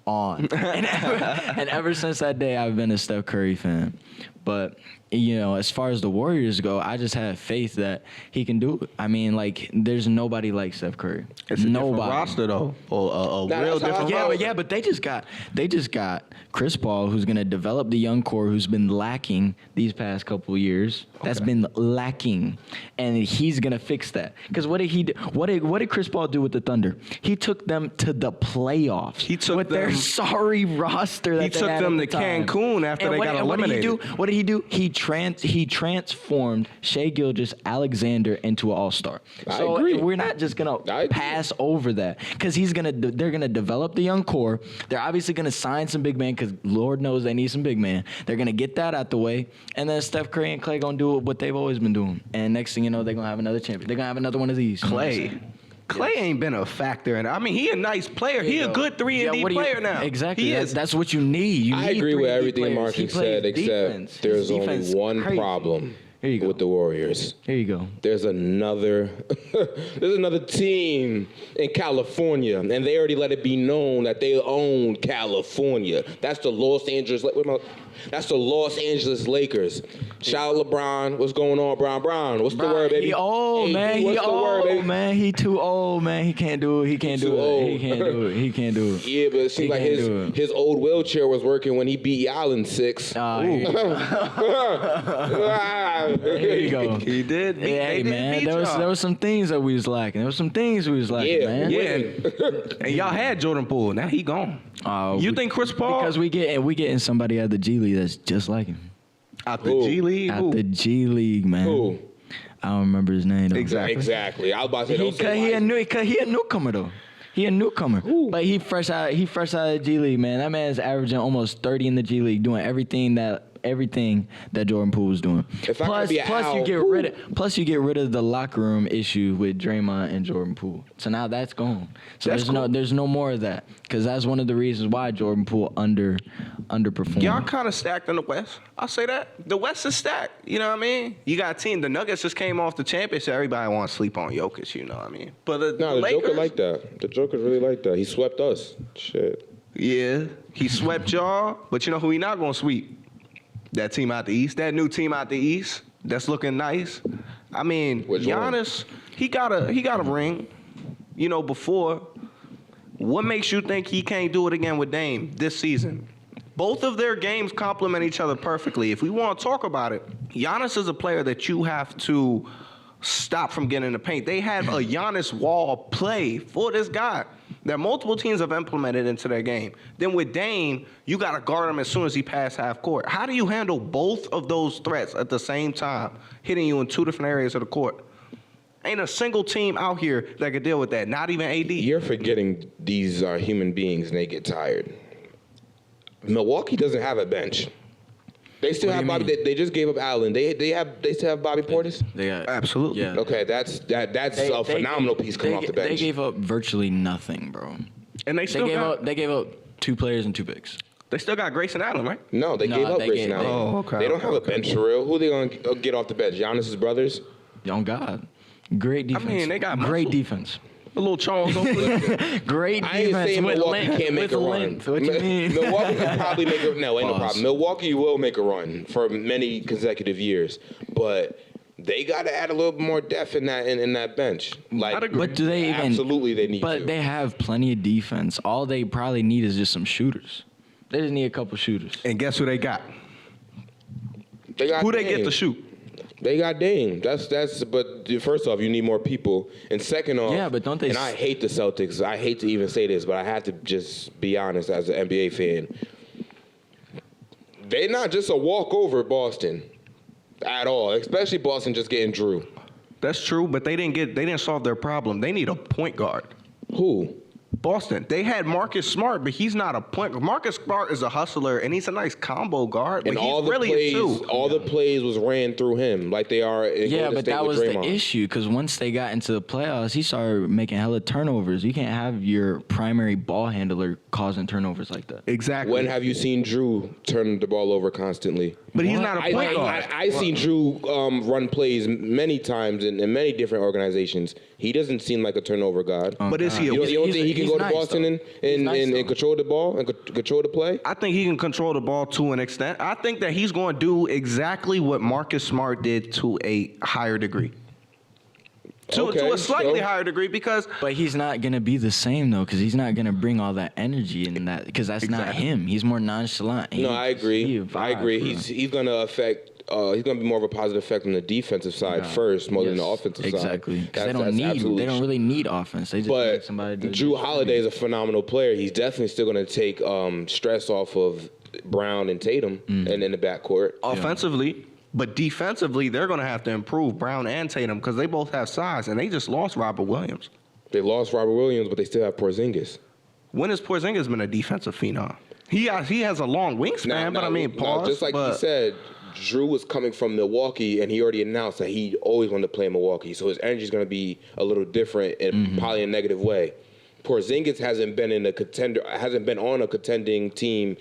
on? and ever since that day, I've been a Steph Curry fan. But, you know, as far as the Warriors go, I just have faith that he can do it. I mean, there's nobody like Steph Curry. It's a different roster, though. Or a real different roster. But they just got Chris Paul, who's gonna develop the young core, who's been lacking these past couple of years. Okay. That's been lacking, and he's gonna fix that. Because what did he do? What did Chris Paul do with the Thunder? He took them to the playoffs. He took with them, their sorry roster. That he took them to Cancun after they got eliminated. What did he do? He transformed Shai Gilgeous-Alexander into an all-star. So we're not just gonna pass over that because they're gonna develop the young core. They're obviously gonna sign some big men because Lord knows they need some big men. They're gonna get that out the way, and then Steph Curry and Klay gonna do what they've always been doing. And next thing you know, they're gonna have another champion. They're gonna have another one of these. Klay ain't been a factor, and I mean he a nice player. He a good 3-and-D player now. Exactly. He is. That's what you need. I agree with everything Marcus said, except there's only one problem with the Warriors. Here you go. There's another team in California, and they already let it be known that they own California. That's the Los Angeles Lakers. Shout out LeBron. What's going on, Brown? What's the word, baby? He old, man. He old, man. He too old, man. He can't do it. He can't do it. Yeah, but it seems like his old wheelchair was working when he beat y'all in 6. Here you go. He did. Hey, man. There was some things that we was lacking. Man. And y'all had Jordan Poole. Now he gone. You think Chris Paul? Because we getting somebody out the G League that's just like him. Out the G League? Out the G League, man. Who? I don't remember his name though. Exactly. I was about to say he a newcomer though. He a newcomer. Ooh. But he fresh out of the G League, man. That man's averaging almost 30 in the G League, doing everything that Jordan Poole was doing. Plus you get rid of the locker room issue with Draymond and Jordan Poole. So now that's gone. So there's no more of that because that's one of the reasons why Jordan Poole underperformed. Y'all kind of stacked in the West. I'll say that. The West is stacked. You know what I mean? You got a team. The Nuggets just came off the championship. Everybody wants to sleep on Jokic. You know what I mean? But the Lakers, Joker like that. The Joker really like that. He swept us. Shit. Yeah, he swept y'all. But you know who he not gonna sweep? That team out the East, that new team out the East, that's looking nice. I mean, Giannis, he got a ring, you know, before. What makes you think he can't do it again with Dame this season? Both of their games complement each other perfectly. If we want to talk about it, Giannis is a player that you have to stop from getting in the paint. They have a Giannis wall play for this guy that multiple teams have implemented into their game. Then with Dame, you got to guard him as soon as he passes half court. How do you handle both of those threats at the same time, hitting you in two different areas of the court? Ain't a single team out here that could deal with that. Not even AD. You're forgetting these are human beings and they get tired. Milwaukee doesn't have a bench. They still have Bobby. They just gave up Allen. They still have Bobby Portis. They got absolutely. Yeah. Okay, that's a phenomenal piece coming off the bench. They gave up virtually nothing, bro. And they still They gave up 2 players and 2 picks. They still got Grayson Allen, right? No, they gave up Grayson Allen. Oh, okay. They don't have a bench for real. Who they gonna get off the bench? Giannis's brothers. On God, great defense. I mean, they got great muscle. defense. A little Charles. Great I ain't defense. saying with Milwaukee length, can't make a with run. length. What you mean? Milwaukee can probably make a no problem. Milwaukee will make a run for many consecutive years, but they got to add a little bit more depth in that bench. Like, but do they even? Absolutely, they need. But they have plenty of defense. All they probably need is just some shooters. They just need a couple shooters. And guess who they got? They got who Dame. they get to shoot? They got Dame. That's. But first off, you need more people, and second off, yeah, but don't they? And I hate the Celtics. I hate to even say this, but I have to just be honest as an NBA fan. They're not just a walkover, Boston, at all. Especially Boston just getting Drew. That's true, but they didn't solve their problem. They need a point guard. Who? Boston. They had Marcus Smart, but he's not a point. Marcus Smart is a hustler, and he's a nice combo guard. But And he's all the really plays, a two. all the plays was ran through him, like they are. In Yeah, Golden but State that with was the Draymond. issue because once they got into the playoffs, he started making hella turnovers. You can't have your primary ball handler causing turnovers like that. Exactly. When have you seen Drew turn the ball over constantly? But he's not a point guard. I've seen Drew run plays many times in many different organizations. He doesn't seem like a turnover god. But is he? You don't think he can go to Boston and control the ball and control the play? I think he can control the ball to an extent. I think that he's going to do exactly what Marcus Smart did to a higher degree. To a slightly higher degree because... But he's not going to be the same, though, because he's not going to bring all that energy in that, because that's not him. He's more nonchalant. No, I agree. He's going to affect... he's going to be more of a positive effect on the defensive side first, more than the offensive side. Exactly. Because they don't really need offense. They just need somebody to... Drew Holiday is a phenomenal player. He's definitely still going to take stress off of Brown and Tatum and in the backcourt. Offensively... But defensively, they're going to have to improve Brown and Tatum because they both have size, and they just lost Robert Williams. They lost Robert Williams, but they still have Porzingis. When has Porzingis been a defensive phenom? He has a long wingspan, but I mean, pause. Just like he said, Drew was coming from Milwaukee, and he already announced that he always wanted to play in Milwaukee, so his energy is going to be a little different in probably a negative way. Porzingis hasn't been on a contending team.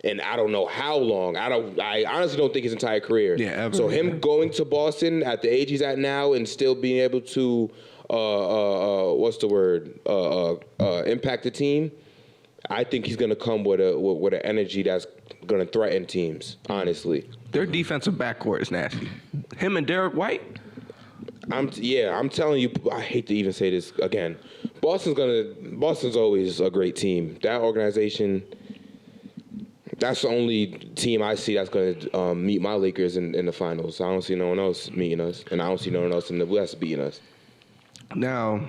And I don't know how long. I honestly don't think his entire career. Yeah, ever. So him going to Boston at the age he's at now and still being able to, impact the team. I think he's going to come with an energy that's going to threaten teams. Honestly, their defensive backcourt is nasty. Him and Derek White. I'm telling you. I hate to even say this again. Boston's always a great team. That organization. That's the only team I see that's going to meet my Lakers in the finals. I don't see no one else meeting us, and I don't see no one else in the West beating us. Now,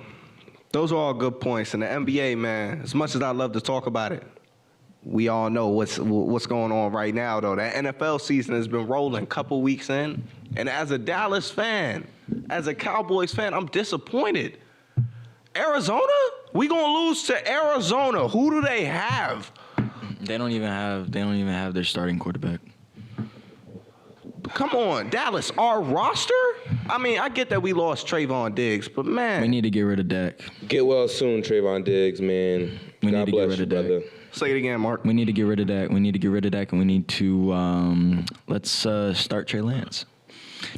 those are all good points. In the NBA, man, as much as I love to talk about it, we all know what's going on right now, though. That NFL season has been rolling a couple weeks in, and as a Dallas fan, as a Cowboys fan, I'm disappointed. Arizona? We going to lose to Arizona. Who do they have? They don't even have their starting quarterback. Come on, Dallas, our roster? I mean, I get that we lost Trayvon Diggs, but man. We need to get rid of Dak. Get well soon, Trayvon Diggs, man. God bless you, brother. Say it again, Mark. We need to get rid of Dak. And we need to let's start Trey Lance.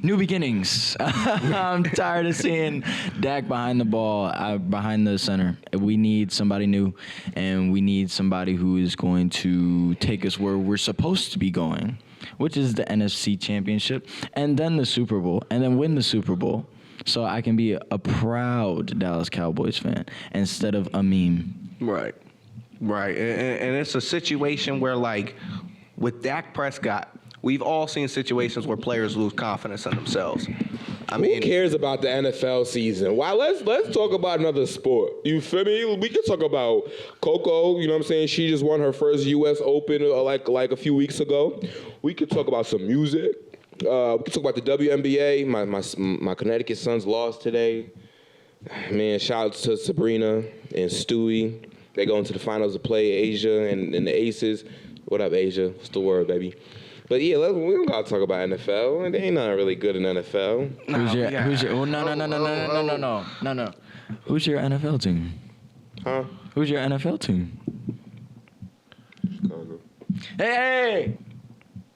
New beginnings. I'm tired of seeing Dak behind the ball, behind the center. We need somebody new, and we need somebody who is going to take us where we're supposed to be going, which is the NFC Championship, and then the Super Bowl, and then win the Super Bowl. So I can be a proud Dallas Cowboys fan instead of a meme. Right. And it's a situation where, like, with Dak Prescott, we've all seen situations where players lose confidence in themselves. Who cares about the NFL season? Why? Let's talk about another sport. You feel me? We could talk about Coco. You know what I'm saying? She just won her first U.S. Open like a few weeks ago. We could talk about some music. We can talk about the WNBA. My Connecticut Suns lost today. Man, shout out to Sabrina and Stewie. They go into the finals to play Asia and the Aces. What up, Asia? What's the word, baby? But yeah, we don't gotta talk about NFL. There ain't nothing really good in NFL. Who's your? Oh, no. Who's your NFL team? Huh? Who's your NFL team? Chicago. Hey!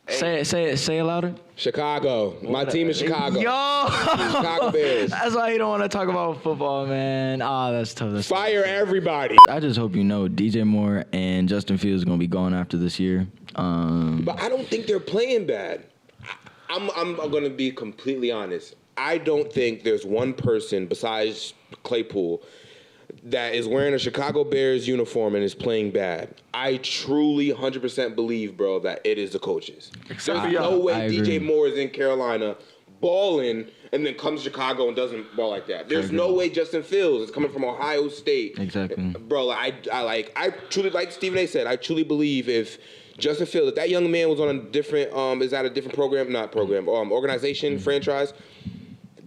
Say it louder. Chicago. My team is Chicago. Yo! Chicago Bears. That's why you don't want to talk about football, man. That's tough. Fire everybody. I just hope you know DJ Moore and Justin Fields are going to be gone after this year. But I don't think they're playing bad. I'm going to be completely honest. I don't think there's one person besides Claypool that is wearing a Chicago Bears uniform and is playing bad. I truly 100% believe, bro, that it is the coaches. There's no way DJ Moore is in Carolina balling and then comes to Chicago and doesn't ball like that. There's no way Justin Fields is coming from Ohio State. Exactly. Bro, I truly, like Stephen A. said, I truly believe if Justin Fields, if that young man was on a different, organization, franchise,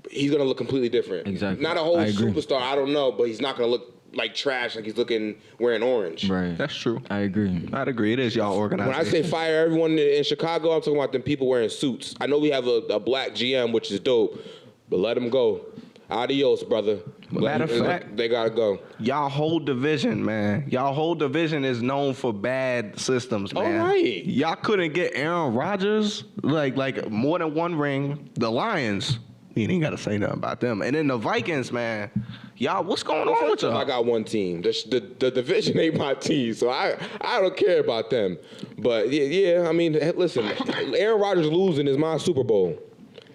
he's going to look completely different. Exactly. Not a whole superstar, I don't know, but he's not going to look like trash, like he's looking wearing orange. Right. That's true. I agree. I'd agree. It is y'all organization. When I say fire everyone in Chicago, I'm talking about them people wearing suits. I know we have a black GM, which is dope, but let them go. Adios, brother. Matter of fact, they got to go. Y'all whole division, man. Y'all whole division is known for bad systems, man. All right. Y'all couldn't get Aaron Rodgers, like more than one ring. The Lions, you ain't got to say nothing about them. And then the Vikings, man. Y'all, what's going on with y'all? I got one team. The division ain't my team, so I don't care about them. But, yeah, I mean, listen, Aaron Rodgers losing is my Super Bowl.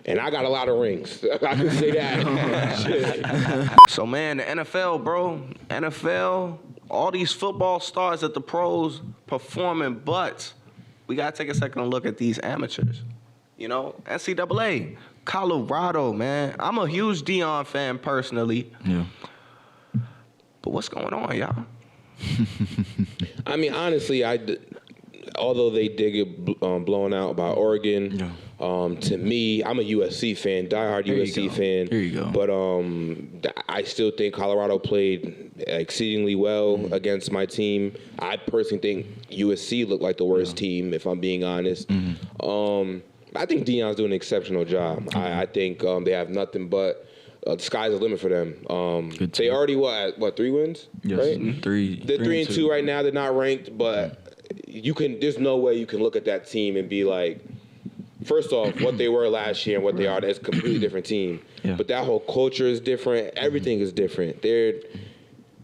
And I got a lot of rings. I can say that. So, man, the NFL, bro. NFL, all these football stars at the pros performing, but we got to take a second to look at these amateurs. You know, NCAA, Colorado, man. I'm a huge Deion fan personally. Yeah. But what's going on, y'all? I mean, honestly, although they did get blown out by Oregon, to me, I'm a USC fan, diehard USC fan. Here you go. But I still think Colorado played exceedingly well against my team. I personally think USC looked like the worst team, if I'm being honest. I think Deion's doing an exceptional job. I think they have nothing but the sky's the limit for them. They already what 3 wins? Yes, right? They're 3-2 right now. They're not ranked, but there's no way you can look at that team and be like, first off, what they were last year and what they are, that's a completely different team. Yeah. But that whole culture is different. Everything is different. They're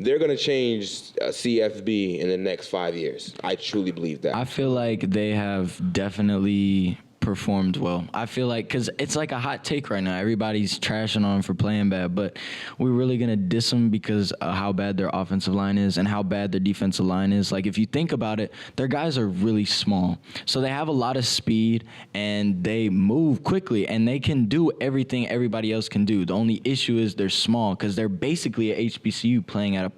going to change CFB in the next 5 years. I truly believe that. I feel like they have definitely performed well. I feel like, because it's like a hot take right now. Everybody's trashing on them for playing bad, but we're really going to diss them because of how bad their offensive line is and how bad their defensive line is. Like, if you think about it, their guys are really small. So they have a lot of speed, and they move quickly, and they can do everything everybody else can do. The only issue is they're small because they're basically a HBCU playing at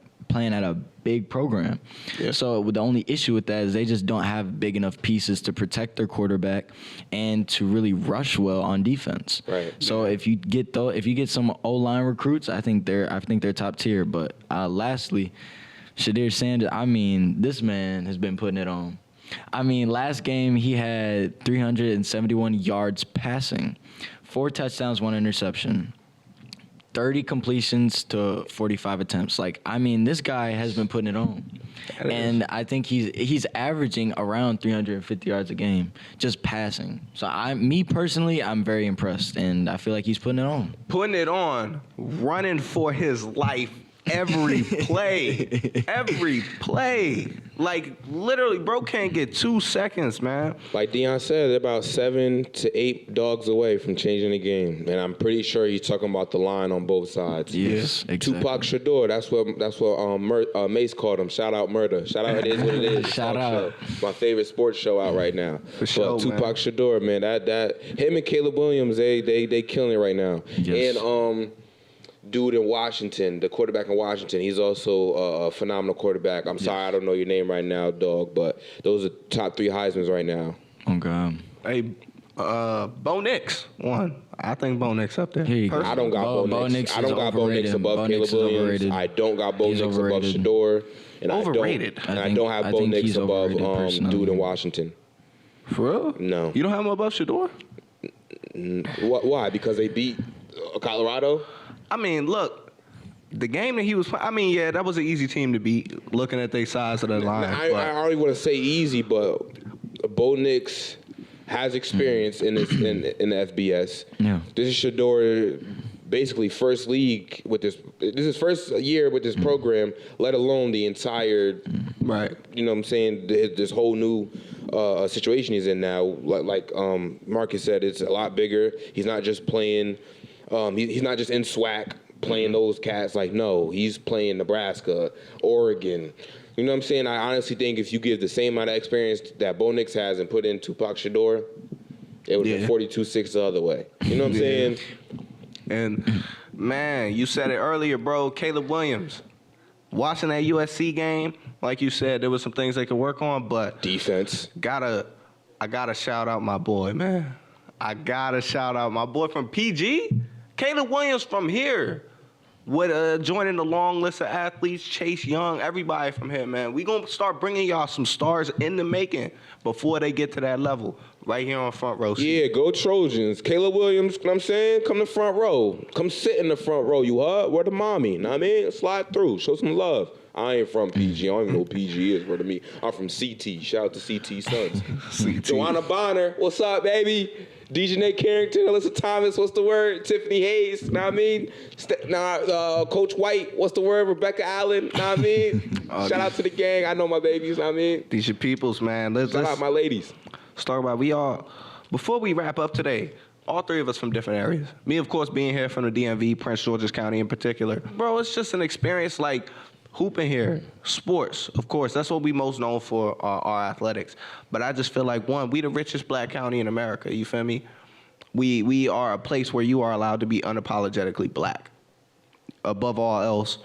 a big program. Yeah. So the only issue with that is they just don't have big enough pieces to protect their quarterback and to really rush well on defense. Right. So if you get some O-line recruits, I think they're top tier. But lastly, Shadir Sanders, I mean, this man has been putting it on. I mean, last game he had 371 yards passing, 4 touchdowns, 1 interception. 30 completions to 45 attempts. Like, I mean, this guy has been putting it on. And I think he's averaging around 350 yards a game, just passing. So me personally, I'm very impressed, and I feel like he's putting it on. Putting it on, running for his life every play. Every play. Like, literally, bro can't get 2 seconds, man. Like Deion said, they're about 7 to 8 dogs away from changing the game. And I'm pretty sure he's talking about the line on both sides. Yes, exactly. Tupac Shakur, that's what Mace called him. Shout out Murder. Shout out It Is What It Is. Shout out. Show. My favorite sports show out right now. For sure, Tupac Shakur, man, that him and Caleb Williams, they killing it right now. Yes. And dude in Washington, the quarterback in Washington, he's also a phenomenal quarterback. I'm sorry, I don't know your name right now, dog, but those are top 3 Heismans right now. Oh, God. Hey, Bo Nix won. I think Bo Nix up there. Here you go. I don't got Bo Nix. I don't got Bo Nix above Caleb Williams. I don't got Bo Nix above Shador. And Overrated. I don't have Bo Nix above dude in Washington. For real? No. You don't have him above Shador? Why? Because they beat Colorado? I mean, look, the game that he was playing, I mean, yeah, that was an easy team to beat, looking at the size of the line. I already want to say easy, but Bo Nix has experience in the FBS. Yeah. This is Shador, basically first league with this. This is first year with this program, let alone the entire. Right. You know what I'm saying? This whole new situation he's in now. Like Marcus said, it's a lot bigger. He's not just playing. He's not just in SWAC playing those cats. Like, no, he's playing Nebraska, Oregon. You know what I'm saying? I honestly think if you give the same amount of experience that Bo Nix has and put in Tupac Shador, it would have been 42-6 the other way. You know what I'm saying? And, man, you said it earlier, bro. Caleb Williams. Watching that USC game, like you said, there was some things they could work on, but defense. I gotta shout out my boy, man. I gotta shout out my boy from PG. Caleb Williams from here. With joining the long list of athletes, Chase Young, everybody from here, man. We gonna start bringing y'all some stars in the making before they get to that level, right here on Front Row Seat. Yeah, go Trojans. Caleb Williams, you know what I'm saying? Come to front row. Come sit in the front row. You heard? Where the mommy? Know what I mean? Slide through. Show some love. I ain't from PG. I don't even know what PG is. Word to me. I'm from CT. Shout out to CT Sons. CT. Joanna Bonner. What's up, baby? DJ Nate Carrington, Alyssa Thomas, what's the word? Tiffany Hayes, know what I mean? Coach White, what's the word? Rebecca Allen, know what I mean? Shout out to the gang, I know my babies, know what I mean? These your peoples, man. Shout out my ladies. Let's talk about, before we wrap up today, all three of us from different areas. Me, of course, being here from the DMV, Prince George's County in particular. Bro, it's just an experience like hooping here, sports, of course, that's what we most known for, our athletics. But I just feel like, one, we the richest black county in America, you feel me? We are a place where you are allowed to be unapologetically black. Above all else,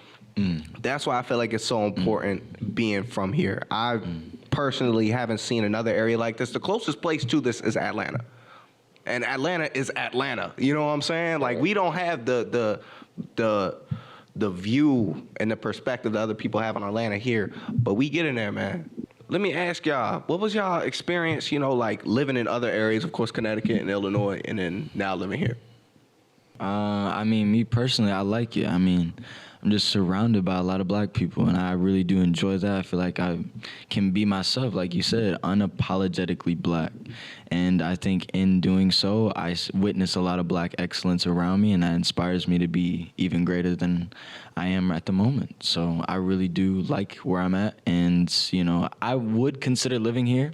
that's why I feel like it's so important being from here. I personally haven't seen another area like this. The closest place to this is Atlanta. And Atlanta is Atlanta, you know what I'm saying? Like, we don't have the view and the perspective that other people have on Atlanta here, but we get in there, man. Let me ask y'all, what was y'all experience, like living in other areas, of course, Connecticut and Illinois, and then now living here? I mean, me personally, I like it. I mean, I'm just surrounded by a lot of black people, and I really do enjoy that. I feel like I can be myself, like you said, unapologetically black. And I think in doing so, I witness a lot of black excellence around me, and that inspires me to be even greater than I am at the moment. So I really do like where I'm at, and, I would consider living here.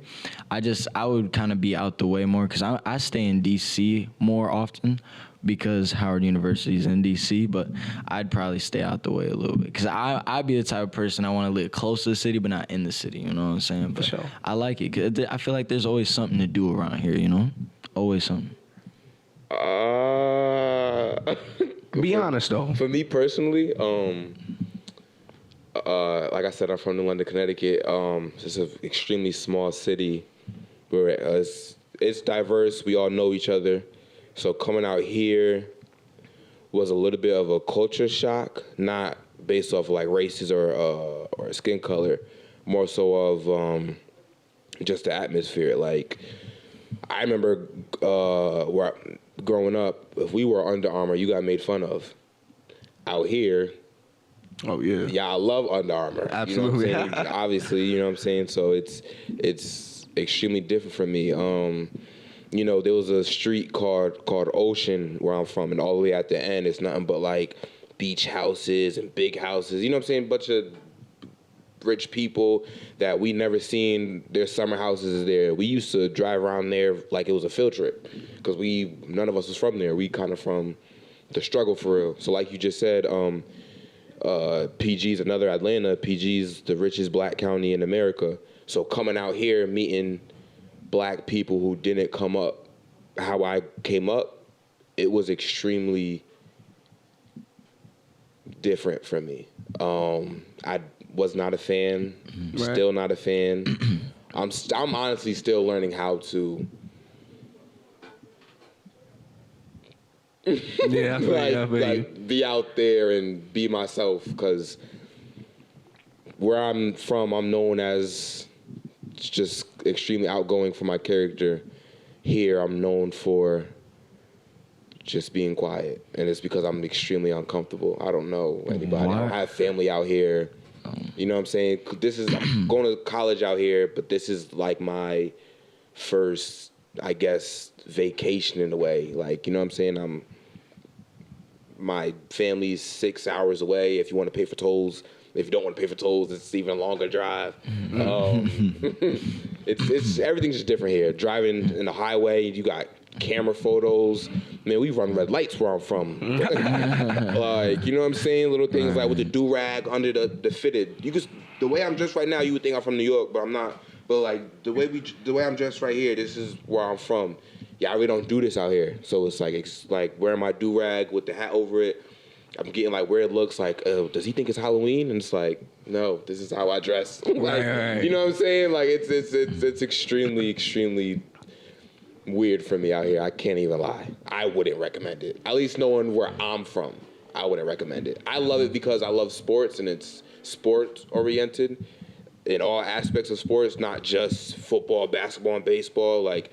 I would kind of be out the way more, because I stay in D.C. more often, because Howard University is in D.C., but I'd probably stay out the way a little bit. Because I'd be the type of person I want to live close to the city, but not in the city, you know what I'm saying? But For sure. I like it. 'Cause I feel like there's always something to do around here, Always something. Be honest, though. For me personally, like I said, I'm from New London, Connecticut. It's an extremely small city where it's diverse. We all know each other. So coming out here was a little bit of a culture shock, not based off like races or skin color, more so of just the atmosphere. Like, I remember growing up, if we were Under Armour, you got made fun of. Out here, oh yeah, y'all love Under Armour. Absolutely, you know what I'm saying? Obviously, you know what I'm saying. So it's extremely different for me. There was a street called Ocean where I'm from, and all the way at the end, it's nothing but like beach houses and big houses. You know what I'm saying? Bunch of rich people that we never seen their summer houses there. We used to drive around there like it was a field trip, because none of us was from there. We kind of from the struggle for real. So like you just said, PG's another Atlanta. PG's the richest black county in America. So coming out here, meeting black people who didn't come up how I came up, it was extremely different for me. I was not a fan, still not a fan. I'm honestly still learning how to Yeah, like be out there and be myself, because where I'm from, I'm known as just extremely outgoing for my character. Here, I'm known for just being quiet, and it's because I'm extremely uncomfortable. I don't know anybody. I don't have family out here. You know what I'm saying? I'm going to college out here, but this is like my first, I guess, vacation in a way. Like, you know what I'm saying? My family's 6 hours away. If you want to pay for tolls, if you don't want to pay for tolls, it's even a longer drive. It's everything's just different here. Driving in the highway, you got camera photos. Man, we run red lights where I'm from. Like, you know what I'm saying? Little things like with the do-rag under the fitted. The way I'm dressed right now, you would think I'm from New York, but I'm not. But like the way I'm dressed right here, this is where I'm from. Yeah, I really don't do this out here. So it's like wearing my do-rag with the hat over it. I'm getting like weird looks like, does he think it's Halloween? And it's like, no, this is how I dress. Like, right. You know what I'm saying? Like it's extremely weird for me out here. I can't even lie. I wouldn't recommend it. At least knowing where I'm from, I wouldn't recommend it. I love it because I love sports, and it's sport oriented in all aspects of sports, not just football, basketball, and baseball. Like,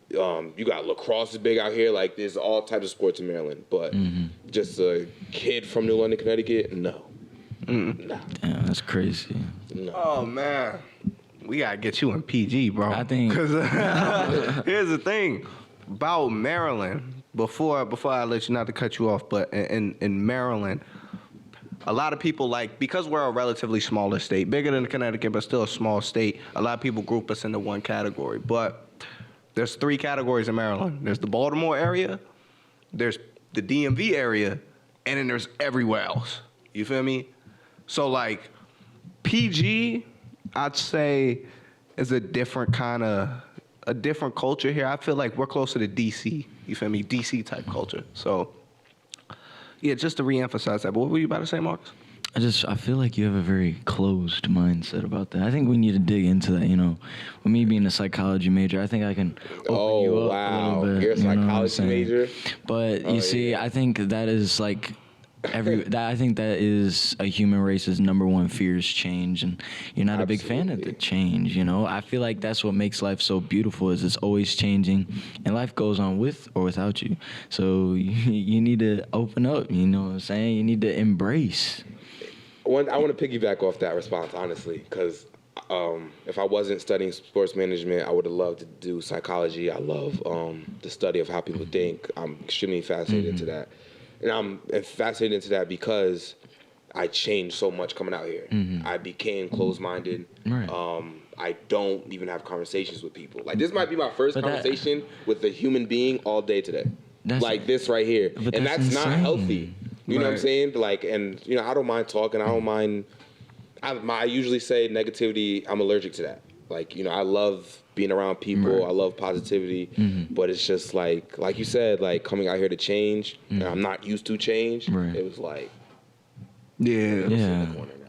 you got lacrosse is big out here. Like, there's all types of sports in Maryland. But just a kid from New London, Connecticut, no. Nah. Damn, that's crazy. No. Oh, man. We got to get you in PG, bro. I think. Because here's the thing about Maryland. Before I let you, not to cut you off, but in Maryland, a lot of people, like, because we're a relatively smaller state, bigger than Connecticut, but still a small state, a lot of people group us into one category. But there's 3 categories in Maryland. There's the Baltimore area, there's the DMV area, and then there's everywhere else. You feel me? So, like, PG, I'd say, is a different culture here. I feel like we're closer to DC. You feel me? DC type culture. So, yeah, just to reemphasize that. But what were you about to say, Marcus? I feel like you have a very closed mindset about that. I think we need to dig into that, you know. With me being a psychology major, I think I can open you up a little bit. You're a psychology major? But you see, I think that is like I think that is a human race's number one fear is change, and you're not a big fan of the change, you know. I feel like that's what makes life so beautiful, is it's always changing, and life goes on with or without you. So you need to open up, you know what I'm saying? You need to embrace. I want to piggyback off that response, honestly, because if I wasn't studying sports management, I would have loved to do psychology. I love the study of how people think. I'm extremely fascinated into that. And I'm fascinated into that because I changed so much coming out here. I became closed-minded. Right. I don't even have conversations with people. Like, this might be my first conversation with a human being all day today. Like this right here. And that's not healthy. You know what I'm saying? Like, and, you know, I don't mind talking. I don't mind. I usually say negativity, I'm allergic to that. Like, you know, I love being around people. Right. I love positivity. But it's just like you said, like coming out here to change, and I'm not used to change. Right. It was like, yeah.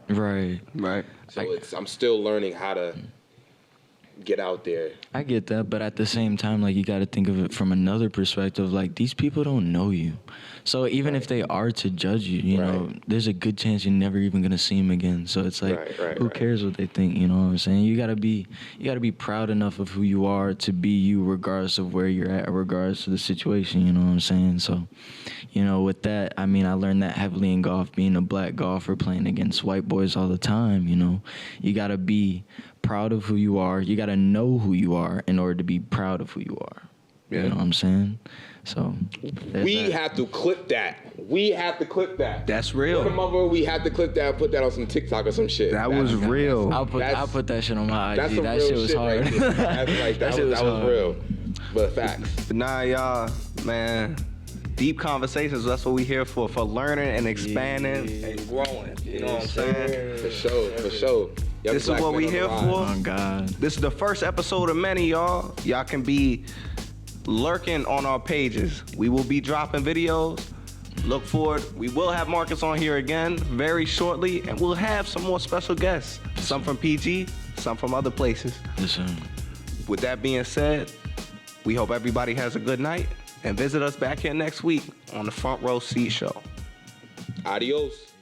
Right. So I'm still learning how to get out there. I get that, but at the same time, like, you got to think of it from another perspective. Like, these people don't know you. So even if they are to judge you, you know, there's a good chance you're never even going to see them again. So it's like, who cares what they think, you know what I'm saying? You got to be proud enough of who you are to be you, regardless of where you're at, regardless of the situation, you know what I'm saying? So, you know, with that, I mean, I learned that heavily in golf, being a black golfer, playing against white boys all the time, you know. You got to be proud of who you are. You got to know who you are in order to be proud of who you are. Yeah. You know what I'm saying? So we have to clip that. That's real. We have to clip that and put that on some TikTok or some shit. That was real. I'll put that shit on my IG. That's some that real shit was hard. Right that was real. But facts. But nah, y'all, man. Deep conversations, that's what we here for learning and expanding and growing. You know what I'm saying? For sure. This is what we here for. Oh, God. This is the first episode of many, y'all. Y'all can be lurking on our pages. We will be dropping videos. Look forward. We will have Marcus on here again very shortly, and we'll have some more special guests. Some from PG, some from other places. Yes, sir. With that being said, we hope everybody has a good night, and visit us back here next week on the Front Row Seat Show. Adios.